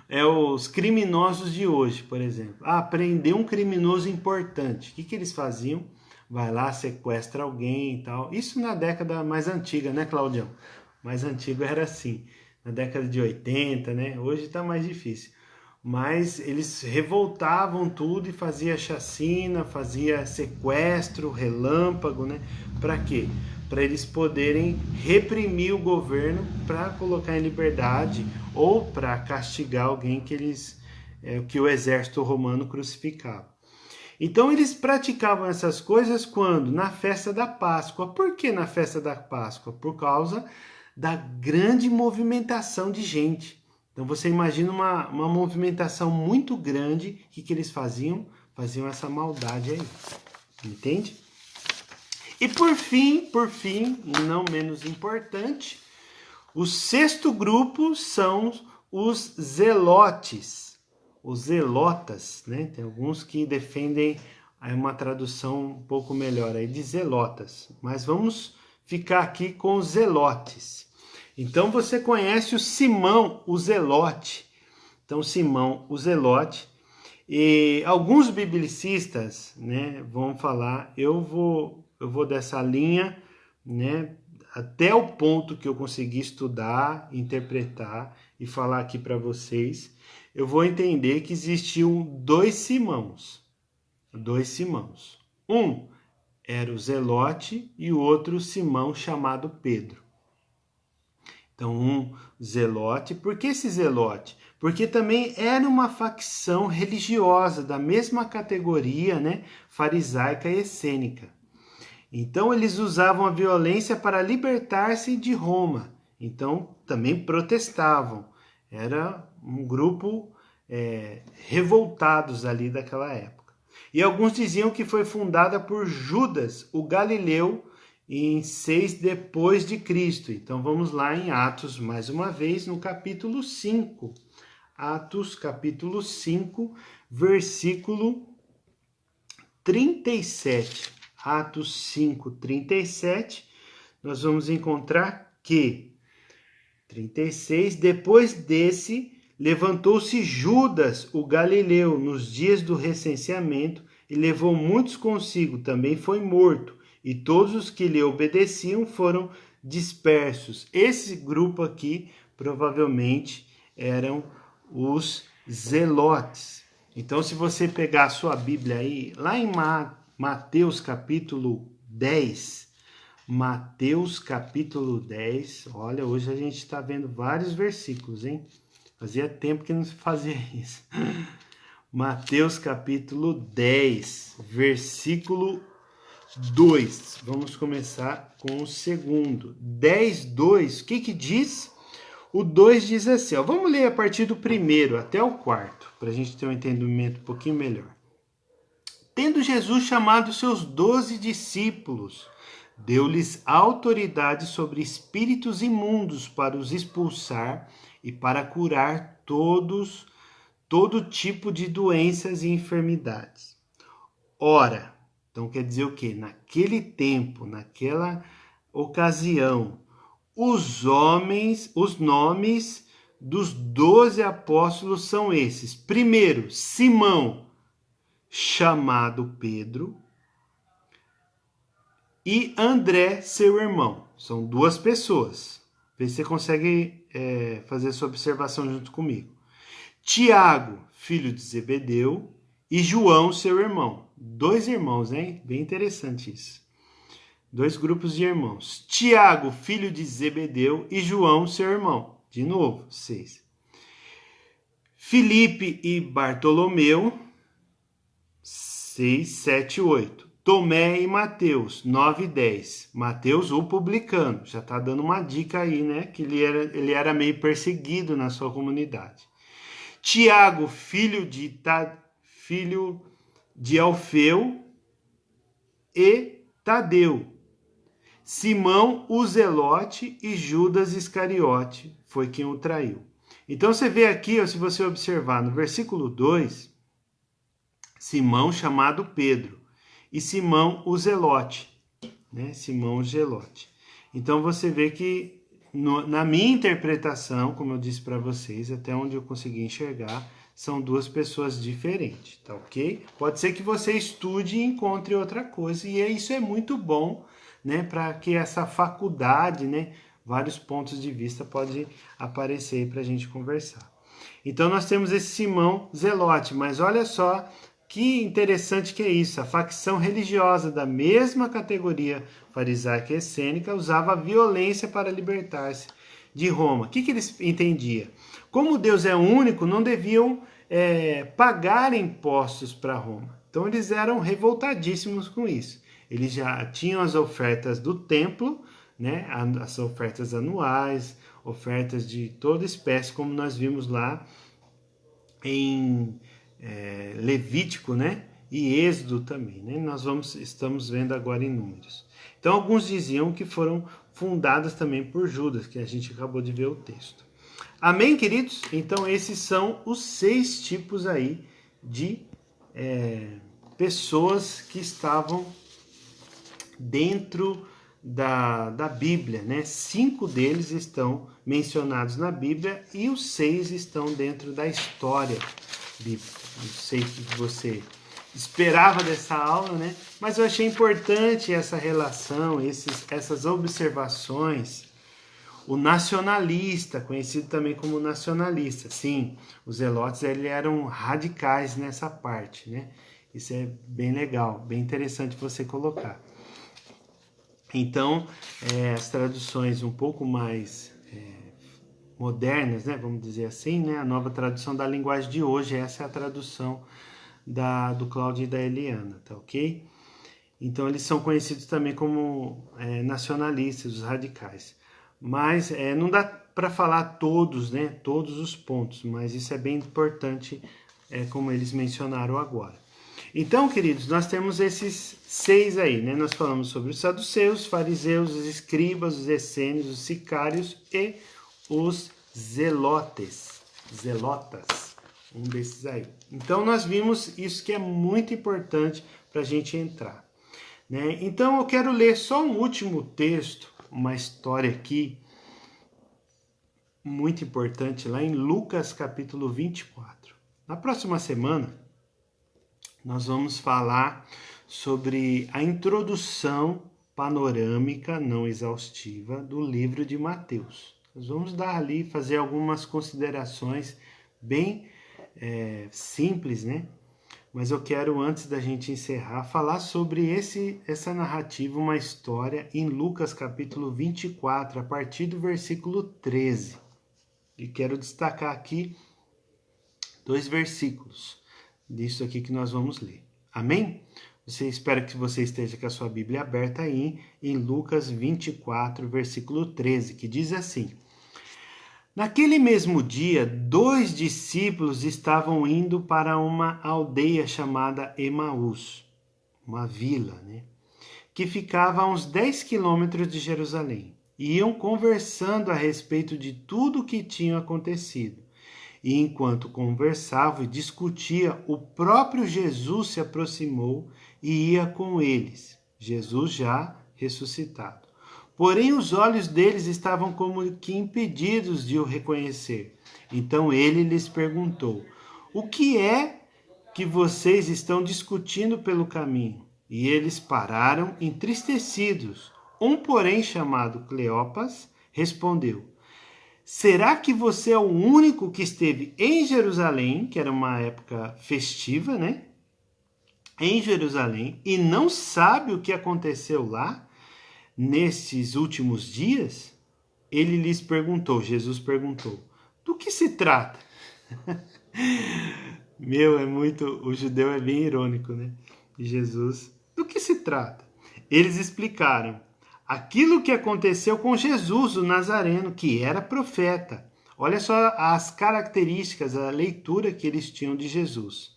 É os criminosos de hoje, por exemplo. Prender um criminoso importante. O que eles faziam? Vai lá, sequestra alguém e tal. Isso na década mais antiga, né, Claudião? Mais antigo era assim. Na década de 80, né? Hoje tá mais difícil. Mas eles revoltavam tudo e fazia chacina, fazia sequestro, relâmpago, né? Para quê? Para eles poderem reprimir o governo para colocar em liberdade ou para castigar alguém que o exército romano crucificava. Então eles praticavam essas coisas quando? Na festa da Páscoa. Por que na festa da Páscoa? Por causa da grande movimentação de gente. Então você imagina uma movimentação muito grande. O que eles faziam? Faziam essa maldade aí. Entende? E por fim, não menos importante, o sexto grupo são os zelotes, os zelotas, né? Tem alguns que defendem uma tradução um pouco melhor aí de zelotas, mas vamos ficar aqui com os zelotes. Então você conhece o Simão, o zelote. Então Simão, o zelote, e alguns biblicistas, né, vão falar, eu vou dessa linha, né, até o ponto que eu consegui estudar, interpretar e falar aqui para vocês, eu vou entender que existiam dois Simãos. Um era o Zelote e o outro Simão chamado Pedro. Então, um Zelote. Por que esse Zelote? Porque também era uma facção religiosa da mesma categoria, né, farisaica e essênica. Então eles usavam a violência para libertar-se de Roma. Então também protestavam. Era um grupo revoltados ali daquela época. E alguns diziam que foi fundada por Judas, o Galileu, em 6 depois de Cristo. Então vamos lá em Atos, mais uma vez, no capítulo 5. Atos, capítulo 5, versículo 37. Atos 5, 37, nós vamos encontrar que 36, depois desse, levantou-se Judas, o Galileu, nos dias do recenseamento, e levou muitos consigo, também foi morto, e todos os que lhe obedeciam foram dispersos. Esse grupo aqui, provavelmente, eram os zelotes. Então, se você pegar a sua Bíblia aí, lá em Mateus capítulo 10, Mateus capítulo 10, olha, hoje a gente está vendo vários versículos, hein? Fazia tempo que não se fazia isso. Mateus capítulo 10, versículo 2. Vamos começar com o segundo. 10, 2, o que diz? O 2 diz assim, ó, vamos ler a partir do primeiro até o quarto, para a gente ter um entendimento um pouquinho melhor. Tendo Jesus chamado seus 12 discípulos, deu-lhes autoridade sobre espíritos imundos para os expulsar e para curar todo tipo de doenças e enfermidades. Ora, então quer dizer o quê? Naquele tempo, naquela ocasião, os nomes dos 12 apóstolos são esses. Primeiro, Simão, chamado Pedro, e André, seu irmão. São duas pessoas. Vê se você consegue fazer essa observação junto comigo. Tiago, filho de Zebedeu, e João, seu irmão. 2 irmãos, hein? Bem interessante isso. 2 grupos de irmãos. Tiago, filho de Zebedeu, e João, seu irmão. De novo, 6. Filipe e Bartolomeu, 6, 7, 8. Tomé e Mateus, 9 e 10. Mateus, o publicano. Já está dando uma dica aí, né? Que ele era meio perseguido na sua comunidade. Tiago, filho de Alfeu, e Tadeu. Simão, o Zelote, e Judas Iscariote foi quem o traiu. Então você vê aqui, ó, se você observar no versículo 2, Simão chamado Pedro e Simão o Zelote, né? Simão o Zelote. Então você vê que na minha interpretação, como eu disse para vocês, até onde eu consegui enxergar, são 2 pessoas diferentes, tá ok? Pode ser que você estude e encontre outra coisa, e isso é muito bom, né? Para que essa faculdade, né? Vários pontos de vista podem aparecer para a gente conversar. Então nós temos esse Simão Zelote, mas olha só que interessante que é isso, a facção religiosa da mesma categoria farisaica e essênica usava a violência para libertar-se de Roma. O que eles entendiam? Como Deus é único, não deviam pagar impostos para Roma. Então eles eram revoltadíssimos com isso. Eles já tinham as ofertas do templo, né? As ofertas anuais, ofertas de toda espécie, como nós vimos lá em Levítico, né? E Êxodo também, né? Estamos vendo agora em Números. Então alguns diziam que foram fundadas também por Judas, que a gente acabou de ver o texto. Amém, queridos? Então esses são os 6 tipos aí de pessoas que estavam dentro da Bíblia, né? 5 deles estão mencionados na Bíblia e os 6 estão dentro da história bíblica. Não sei o que você esperava dessa aula, né? Mas eu achei importante essa relação, essas observações. O nacionalista, conhecido também como nacionalista, sim, os zelotes eram radicais nessa parte, né? Isso é bem legal, bem interessante você colocar. Então, as traduções um pouco mais modernas, né, vamos dizer assim, né, a nova tradução da linguagem de hoje, essa é a tradução do Cláudio e da Eliana, tá ok? Então, eles são conhecidos também como nacionalistas, os radicais. Mas não dá para falar todos, né? Todos os pontos, mas isso é bem importante, como eles mencionaram agora. Então, queridos, nós temos esses 6 aí, né? Nós falamos sobre os saduceus, os fariseus, os escribas, os essênios, os sicários e os zelotas, um desses aí. Então, nós vimos isso que é muito importante para a gente entrar, né? Então, eu quero ler só um último texto, uma história aqui, muito importante, lá em Lucas capítulo 24. Na próxima semana, nós vamos falar sobre a introdução panorâmica, não exaustiva, do livro de Mateus. Nós vamos dar ali, fazer algumas considerações bem simples, né? Mas eu quero, antes da gente encerrar, falar sobre essa narrativa, uma história em Lucas capítulo 24, a partir do versículo 13. E quero destacar aqui 2 versículos disso aqui que nós vamos ler. Amém? Espero que você esteja com a sua Bíblia aberta aí em Lucas 24, versículo 13, que diz assim: Naquele mesmo dia, 2 discípulos estavam indo para uma aldeia chamada Emaús, uma vila, né? Que ficava a uns 10 quilômetros de Jerusalém. E iam conversando a respeito de tudo o que tinha acontecido. E enquanto conversavam e discutiam, o próprio Jesus se aproximou e ia com eles, Jesus já ressuscitado. Porém, os olhos deles estavam como que impedidos de o reconhecer. Então ele lhes perguntou: O que é que vocês estão discutindo pelo caminho? E eles pararam entristecidos. Um, porém, chamado Cleopas, respondeu: Será que você é o único que esteve em Jerusalém, que era uma época festiva, né? Em Jerusalém, e não sabe o que aconteceu lá nesses últimos dias? Ele lhes perguntou, Jesus perguntou: Do que se trata? O judeu é bem irônico, né? Jesus, do que se trata? Eles explicaram: aquilo que aconteceu com Jesus, o Nazareno, que era profeta. Olha só as características, a leitura que eles tinham de Jesus.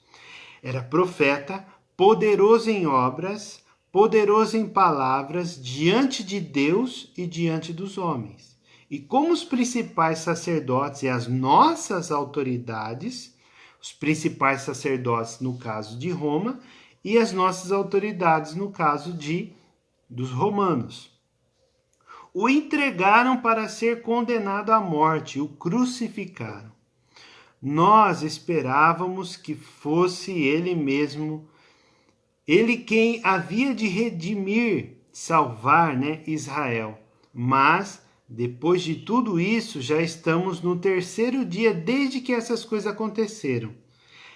Era profeta, poderoso em obras, poderoso em palavras, diante de Deus e diante dos homens. E como os principais sacerdotes e as nossas autoridades, os principais sacerdotes no caso de Roma e as nossas autoridades no caso dos romanos, o entregaram para ser condenado à morte, o crucificaram. Nós esperávamos que fosse ele mesmo, ele quem havia de redimir, salvar, né, Israel. Mas, depois de tudo isso, já estamos no 3º dia desde que essas coisas aconteceram.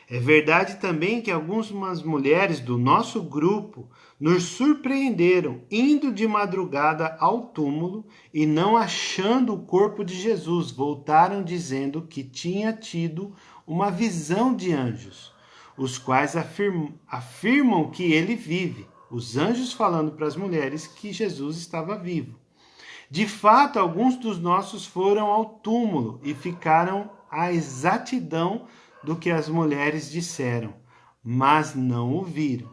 É verdade também que algumas mulheres do nosso grupo nos surpreenderam indo de madrugada ao túmulo e, não achando o corpo de Jesus, voltaram dizendo que tinha tido uma visão de anjos, os quais afirmam que ele vive. Os anjos falando para as mulheres que Jesus estava vivo. De fato, alguns dos nossos foram ao túmulo e ficaram à exatidão do que as mulheres disseram, mas não o viram.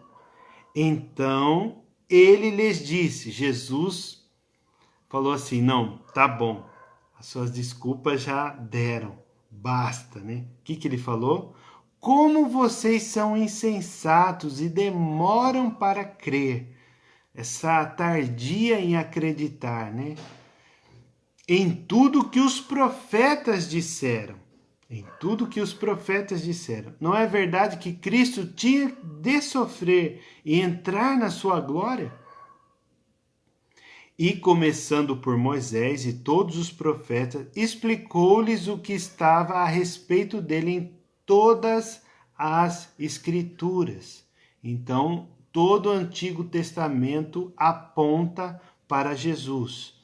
Então ele lhes disse, Jesus falou assim: não, tá bom, as suas desculpas já deram, basta, né? O que ele falou? Como vocês são insensatos e demoram para crer, essa tardia em acreditar, né? Em tudo que os profetas disseram. Em tudo que os profetas disseram. Não é verdade que Cristo tinha de sofrer e entrar na sua glória? E começando por Moisés e todos os profetas, explicou-lhes o que estava a respeito dele em todas as Escrituras. Então, todo o Antigo Testamento aponta para Jesus.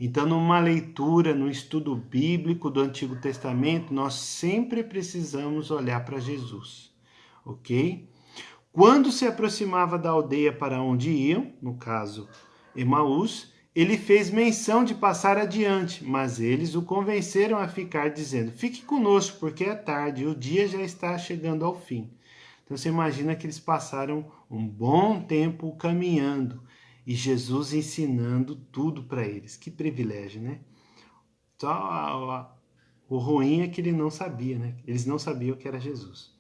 Então, numa leitura, no estudo bíblico do Antigo Testamento, nós sempre precisamos olhar para Jesus, ok? Quando se aproximava da aldeia para onde iam, no caso Emaús, ele fez menção de passar adiante, mas eles o convenceram a ficar, dizendo: fique conosco, porque é tarde e o dia já está chegando ao fim. Então você imagina que eles passaram um bom tempo caminhando e Jesus ensinando tudo para eles. Que privilégio, né? Só o ruim é que ele não sabia, né? Eles não sabiam que era Jesus.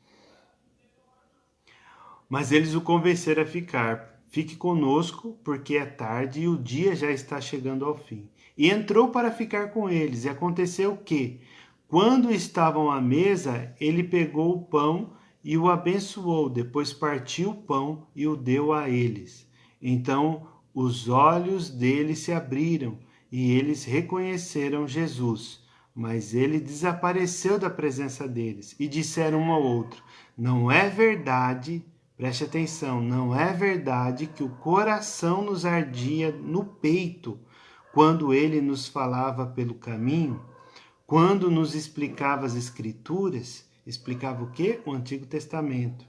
Mas eles o convenceram a ficar. Fique conosco, porque é tarde e o dia já está chegando ao fim. E entrou para ficar com eles. E aconteceu que, quando estavam à mesa, ele pegou o pão e o abençoou. Depois partiu o pão e o deu a eles. Então os olhos deles se abriram e eles reconheceram Jesus. Mas ele desapareceu da presença deles e disseram um ao outro: não é verdade. Preste atenção, não é verdade que o coração nos ardia no peito quando ele nos falava pelo caminho, quando nos explicava as Escrituras, explicava o quê? O Antigo Testamento.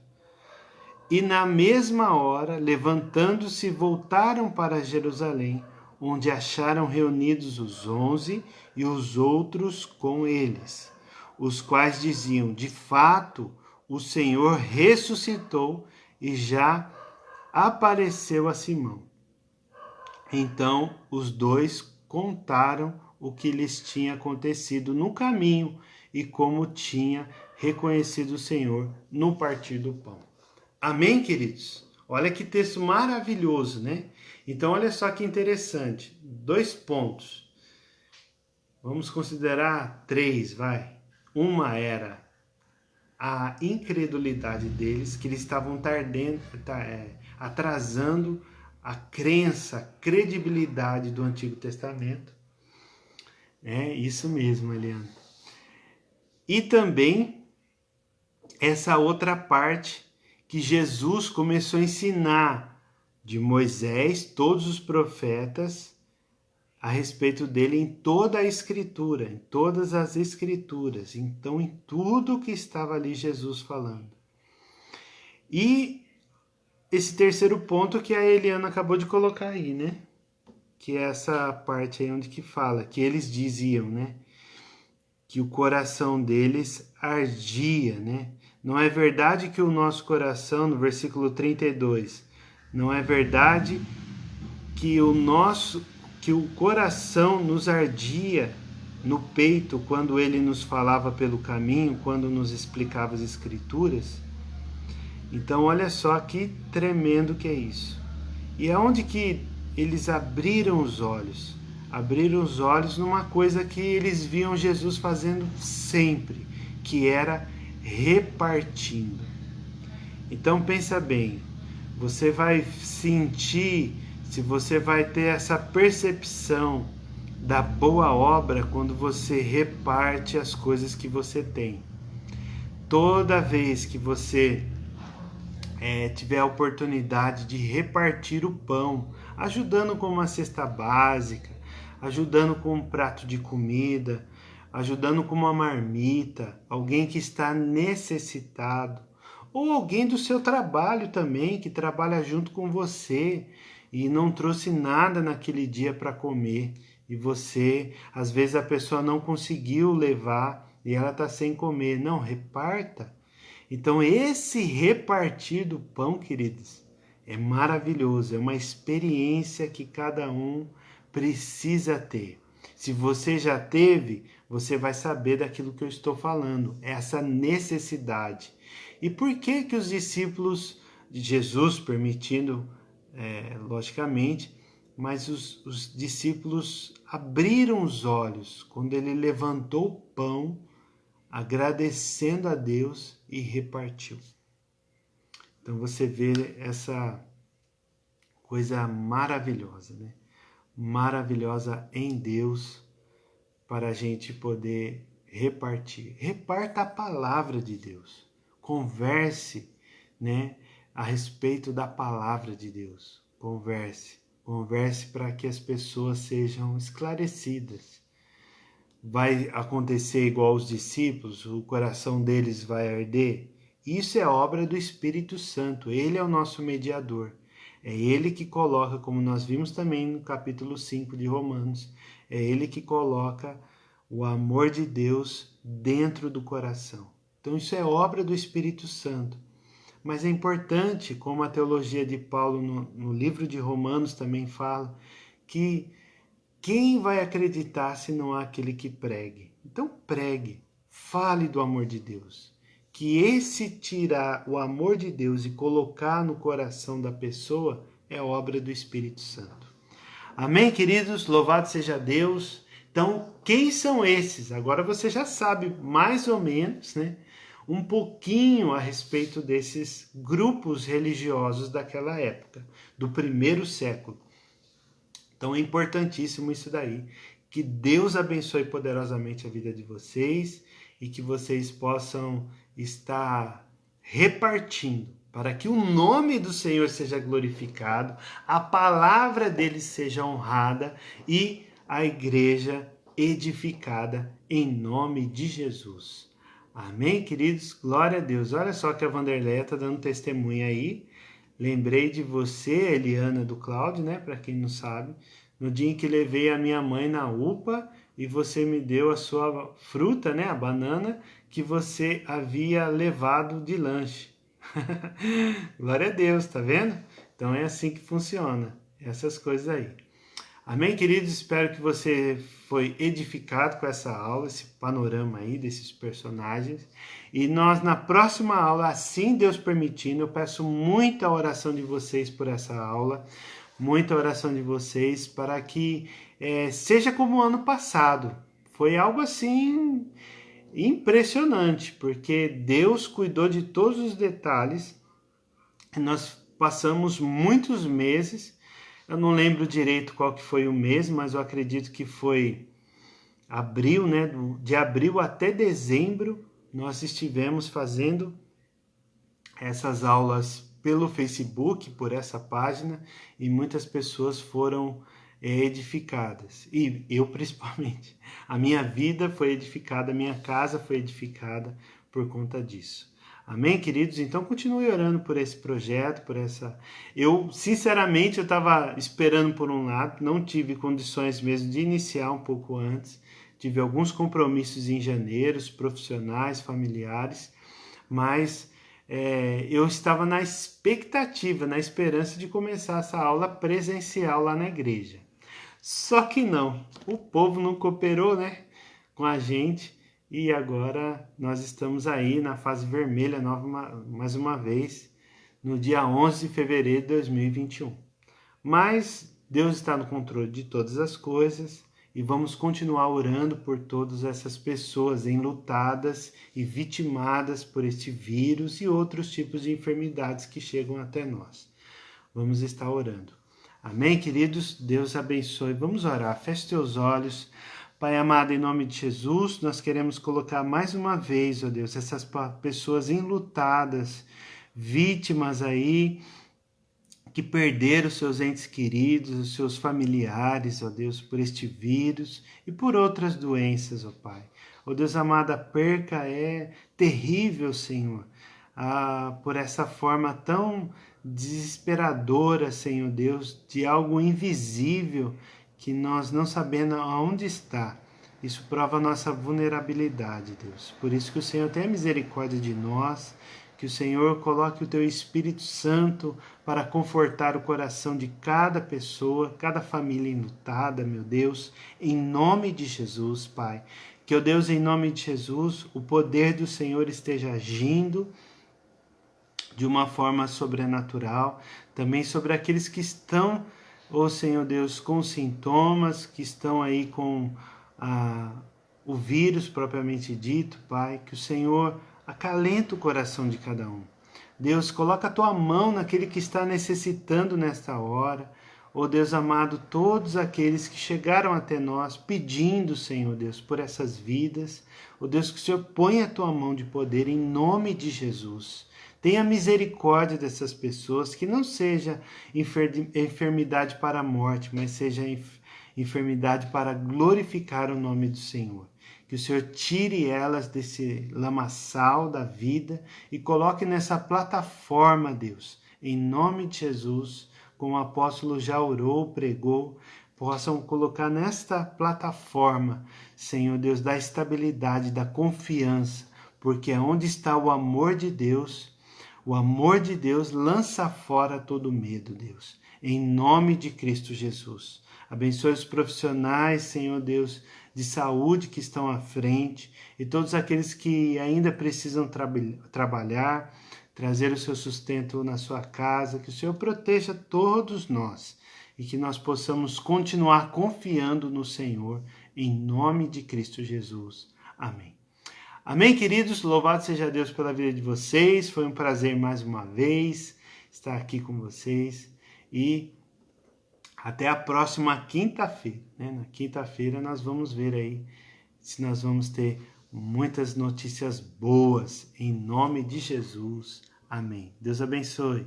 E na mesma hora, levantando-se, voltaram para Jerusalém, onde acharam reunidos os 11 e os outros com eles, os quais diziam: de fato, o Senhor ressuscitou e já apareceu a Simão. Então os dois contaram o que lhes tinha acontecido no caminho e como tinha reconhecido o Senhor no partir do pão. Amém, queridos? Olha que texto maravilhoso, né? Então, olha só que interessante. 2 pontos. Vamos considerar 3, vai. Uma era a incredulidade deles, que eles estavam atrasando a crença, a credibilidade do Antigo Testamento. É isso mesmo, Eliana. E também essa outra parte que Jesus começou a ensinar de Moisés, todos os profetas, a respeito dele em toda a Escritura, em todas as Escrituras. Então, em tudo que estava ali Jesus falando. E esse terceiro ponto que a Eliana acabou de colocar aí, né? Que é essa parte aí onde que fala, que eles diziam, né? Que o coração deles ardia, né? Não é verdade que o nosso coração, no versículo 32, não é verdade que o coração nos ardia no peito quando ele nos falava pelo caminho, quando nos explicava as Escrituras? Então olha só que tremendo que é isso. E aonde que eles abriram os olhos? Abriram os olhos numa coisa que eles viam Jesus fazendo sempre, que era repartindo. Então pensa bem, você vai sentir, se você vai ter essa percepção da boa obra quando você reparte as coisas que você tem. Toda vez que você tiver a oportunidade de repartir o pão, ajudando com uma cesta básica, ajudando com um prato de comida, ajudando com uma marmita, alguém que está necessitado, ou alguém do seu trabalho também, que trabalha junto com você e não trouxe nada naquele dia para comer, e você, às vezes a pessoa não conseguiu levar e ela está sem comer. Não, reparta. Então esse repartir do pão, queridos, é maravilhoso, é uma experiência que cada um precisa ter. Se você já teve, você vai saber daquilo que eu estou falando, essa necessidade. E por que que os discípulos de Jesus, permitindo, logicamente, mas os discípulos abriram os olhos quando ele levantou o pão, agradecendo a Deus e repartiu. Então você vê essa coisa maravilhosa, né? Maravilhosa em Deus para a gente poder repartir. Reparta a palavra de Deus. Converse, né, a respeito da palavra de Deus. Converse para que as pessoas sejam esclarecidas. Vai acontecer igual aos discípulos, o coração deles vai arder? Isso é obra do Espírito Santo, ele é o nosso mediador. É Ele que coloca, como nós vimos também no capítulo 5 de Romanos, é Ele que coloca o amor de Deus dentro do coração. Então isso é obra do Espírito Santo. Mas é importante, como a teologia de Paulo no livro de Romanos também fala, que quem vai acreditar se não há aquele que pregue? Então pregue, fale do amor de Deus. Que esse tirar o amor de Deus e colocar no coração da pessoa é obra do Espírito Santo. Amém, queridos? Louvado seja Deus. Então, quem são esses? Agora você já sabe mais ou menos, né? Um pouquinho a respeito desses grupos religiosos daquela época, do primeiro século. Então é importantíssimo isso daí. Que Deus abençoe poderosamente a vida de vocês e que vocês possam estar repartindo para que o nome do Senhor seja glorificado, a palavra dele seja honrada e a igreja edificada em nome de Jesus. Amém, queridos? Glória a Deus. Olha só que a Vanderleia está dando testemunha aí. Lembrei de você, Eliana do Cláudio, né? Para quem não sabe, no dia em que levei a minha mãe na UPA e você me deu a sua fruta, né? A banana que você havia levado de lanche. Glória a Deus, tá vendo? Então é assim que funciona, essas coisas aí. Amém, queridos? Espero que você foi edificado com essa aula, esse panorama aí desses personagens. E nós, na próxima aula, assim Deus permitindo, eu peço muita oração de vocês por essa aula, muita oração de vocês para que seja como o ano passado. Foi algo assim impressionante, porque Deus cuidou de todos os detalhes. Nós passamos muitos meses, eu não lembro direito qual que foi o mês, mas eu acredito que foi abril, né? De abril até dezembro, nós estivemos fazendo essas aulas pelo Facebook, por essa página, e muitas pessoas foram edificadas. E eu principalmente. A minha vida foi edificada, a minha casa foi edificada por conta disso. Amém, queridos? Então continue orando por esse projeto, por essa... Eu, sinceramente, eu estava esperando por um lado, não tive condições mesmo de iniciar um pouco antes, tive alguns compromissos em janeiro, profissionais, familiares, mas eu estava na expectativa, na esperança de começar essa aula presencial lá na igreja. Só que não, o povo não cooperou, né, com a gente, e agora nós estamos aí na fase vermelha mais uma vez, no dia 11 de fevereiro de 2021. Mas Deus está no controle de todas as coisas e vamos continuar orando por todas essas pessoas enlutadas e vitimadas por este vírus e outros tipos de enfermidades que chegam até nós. Vamos estar orando. Amém, queridos? Deus abençoe. Vamos orar. Feche teus olhos. Pai amado, em nome de Jesus, nós queremos colocar mais uma vez, ó Deus, essas pessoas enlutadas, vítimas aí, que perderam seus entes queridos, os seus familiares, ó Deus, por este vírus e por outras doenças, ó Pai. Ó Deus amado, a perca é terrível, Senhor, por essa forma tão desesperadora, Senhor Deus, de algo invisível que nós não sabemos aonde está. Isso prova a nossa vulnerabilidade, Deus. Por isso que o Senhor tenha misericórdia de nós, que o Senhor coloque o Teu Espírito Santo para confortar o coração de cada pessoa, cada família enlutada, meu Deus, em nome de Jesus, Pai. Que, ó Deus, em nome de Jesus, o poder do Senhor esteja agindo de uma forma sobrenatural, também sobre aqueles que estão, ó Senhor Deus, com sintomas, que estão aí com o vírus propriamente dito, Pai, que o Senhor acalenta o coração de cada um. Deus, coloca a Tua mão naquele que está necessitando nesta hora. Ó Deus amado, todos aqueles que chegaram até nós pedindo, Senhor Deus, por essas vidas. Ó Deus, que o Senhor ponha a Tua mão de poder em nome de Jesus. Tenha misericórdia dessas pessoas, que não seja enfermidade para a morte, mas seja enfermidade para glorificar o nome do Senhor. Que o Senhor tire elas desse lamaçal da vida e coloque nessa plataforma, Deus, em nome de Jesus, como o apóstolo já orou, pregou, possam colocar nesta plataforma, Senhor Deus, da estabilidade, da confiança, porque é onde está o amor de Deus lança fora todo medo, Deus, em nome de Cristo Jesus. Abençoe os profissionais, Senhor Deus, de saúde que estão à frente e todos aqueles que ainda precisam trabalhar, trazer o seu sustento na sua casa, que o Senhor proteja todos nós e que nós possamos continuar confiando no Senhor, em nome de Cristo Jesus. Amém. Amém, queridos? Louvado seja Deus pela vida de vocês. Foi um prazer mais uma vez estar aqui com vocês e até a próxima quinta-feira. Na quinta-feira nós vamos ver aí se nós vamos ter muitas notícias boas em nome de Jesus. Amém. Deus abençoe.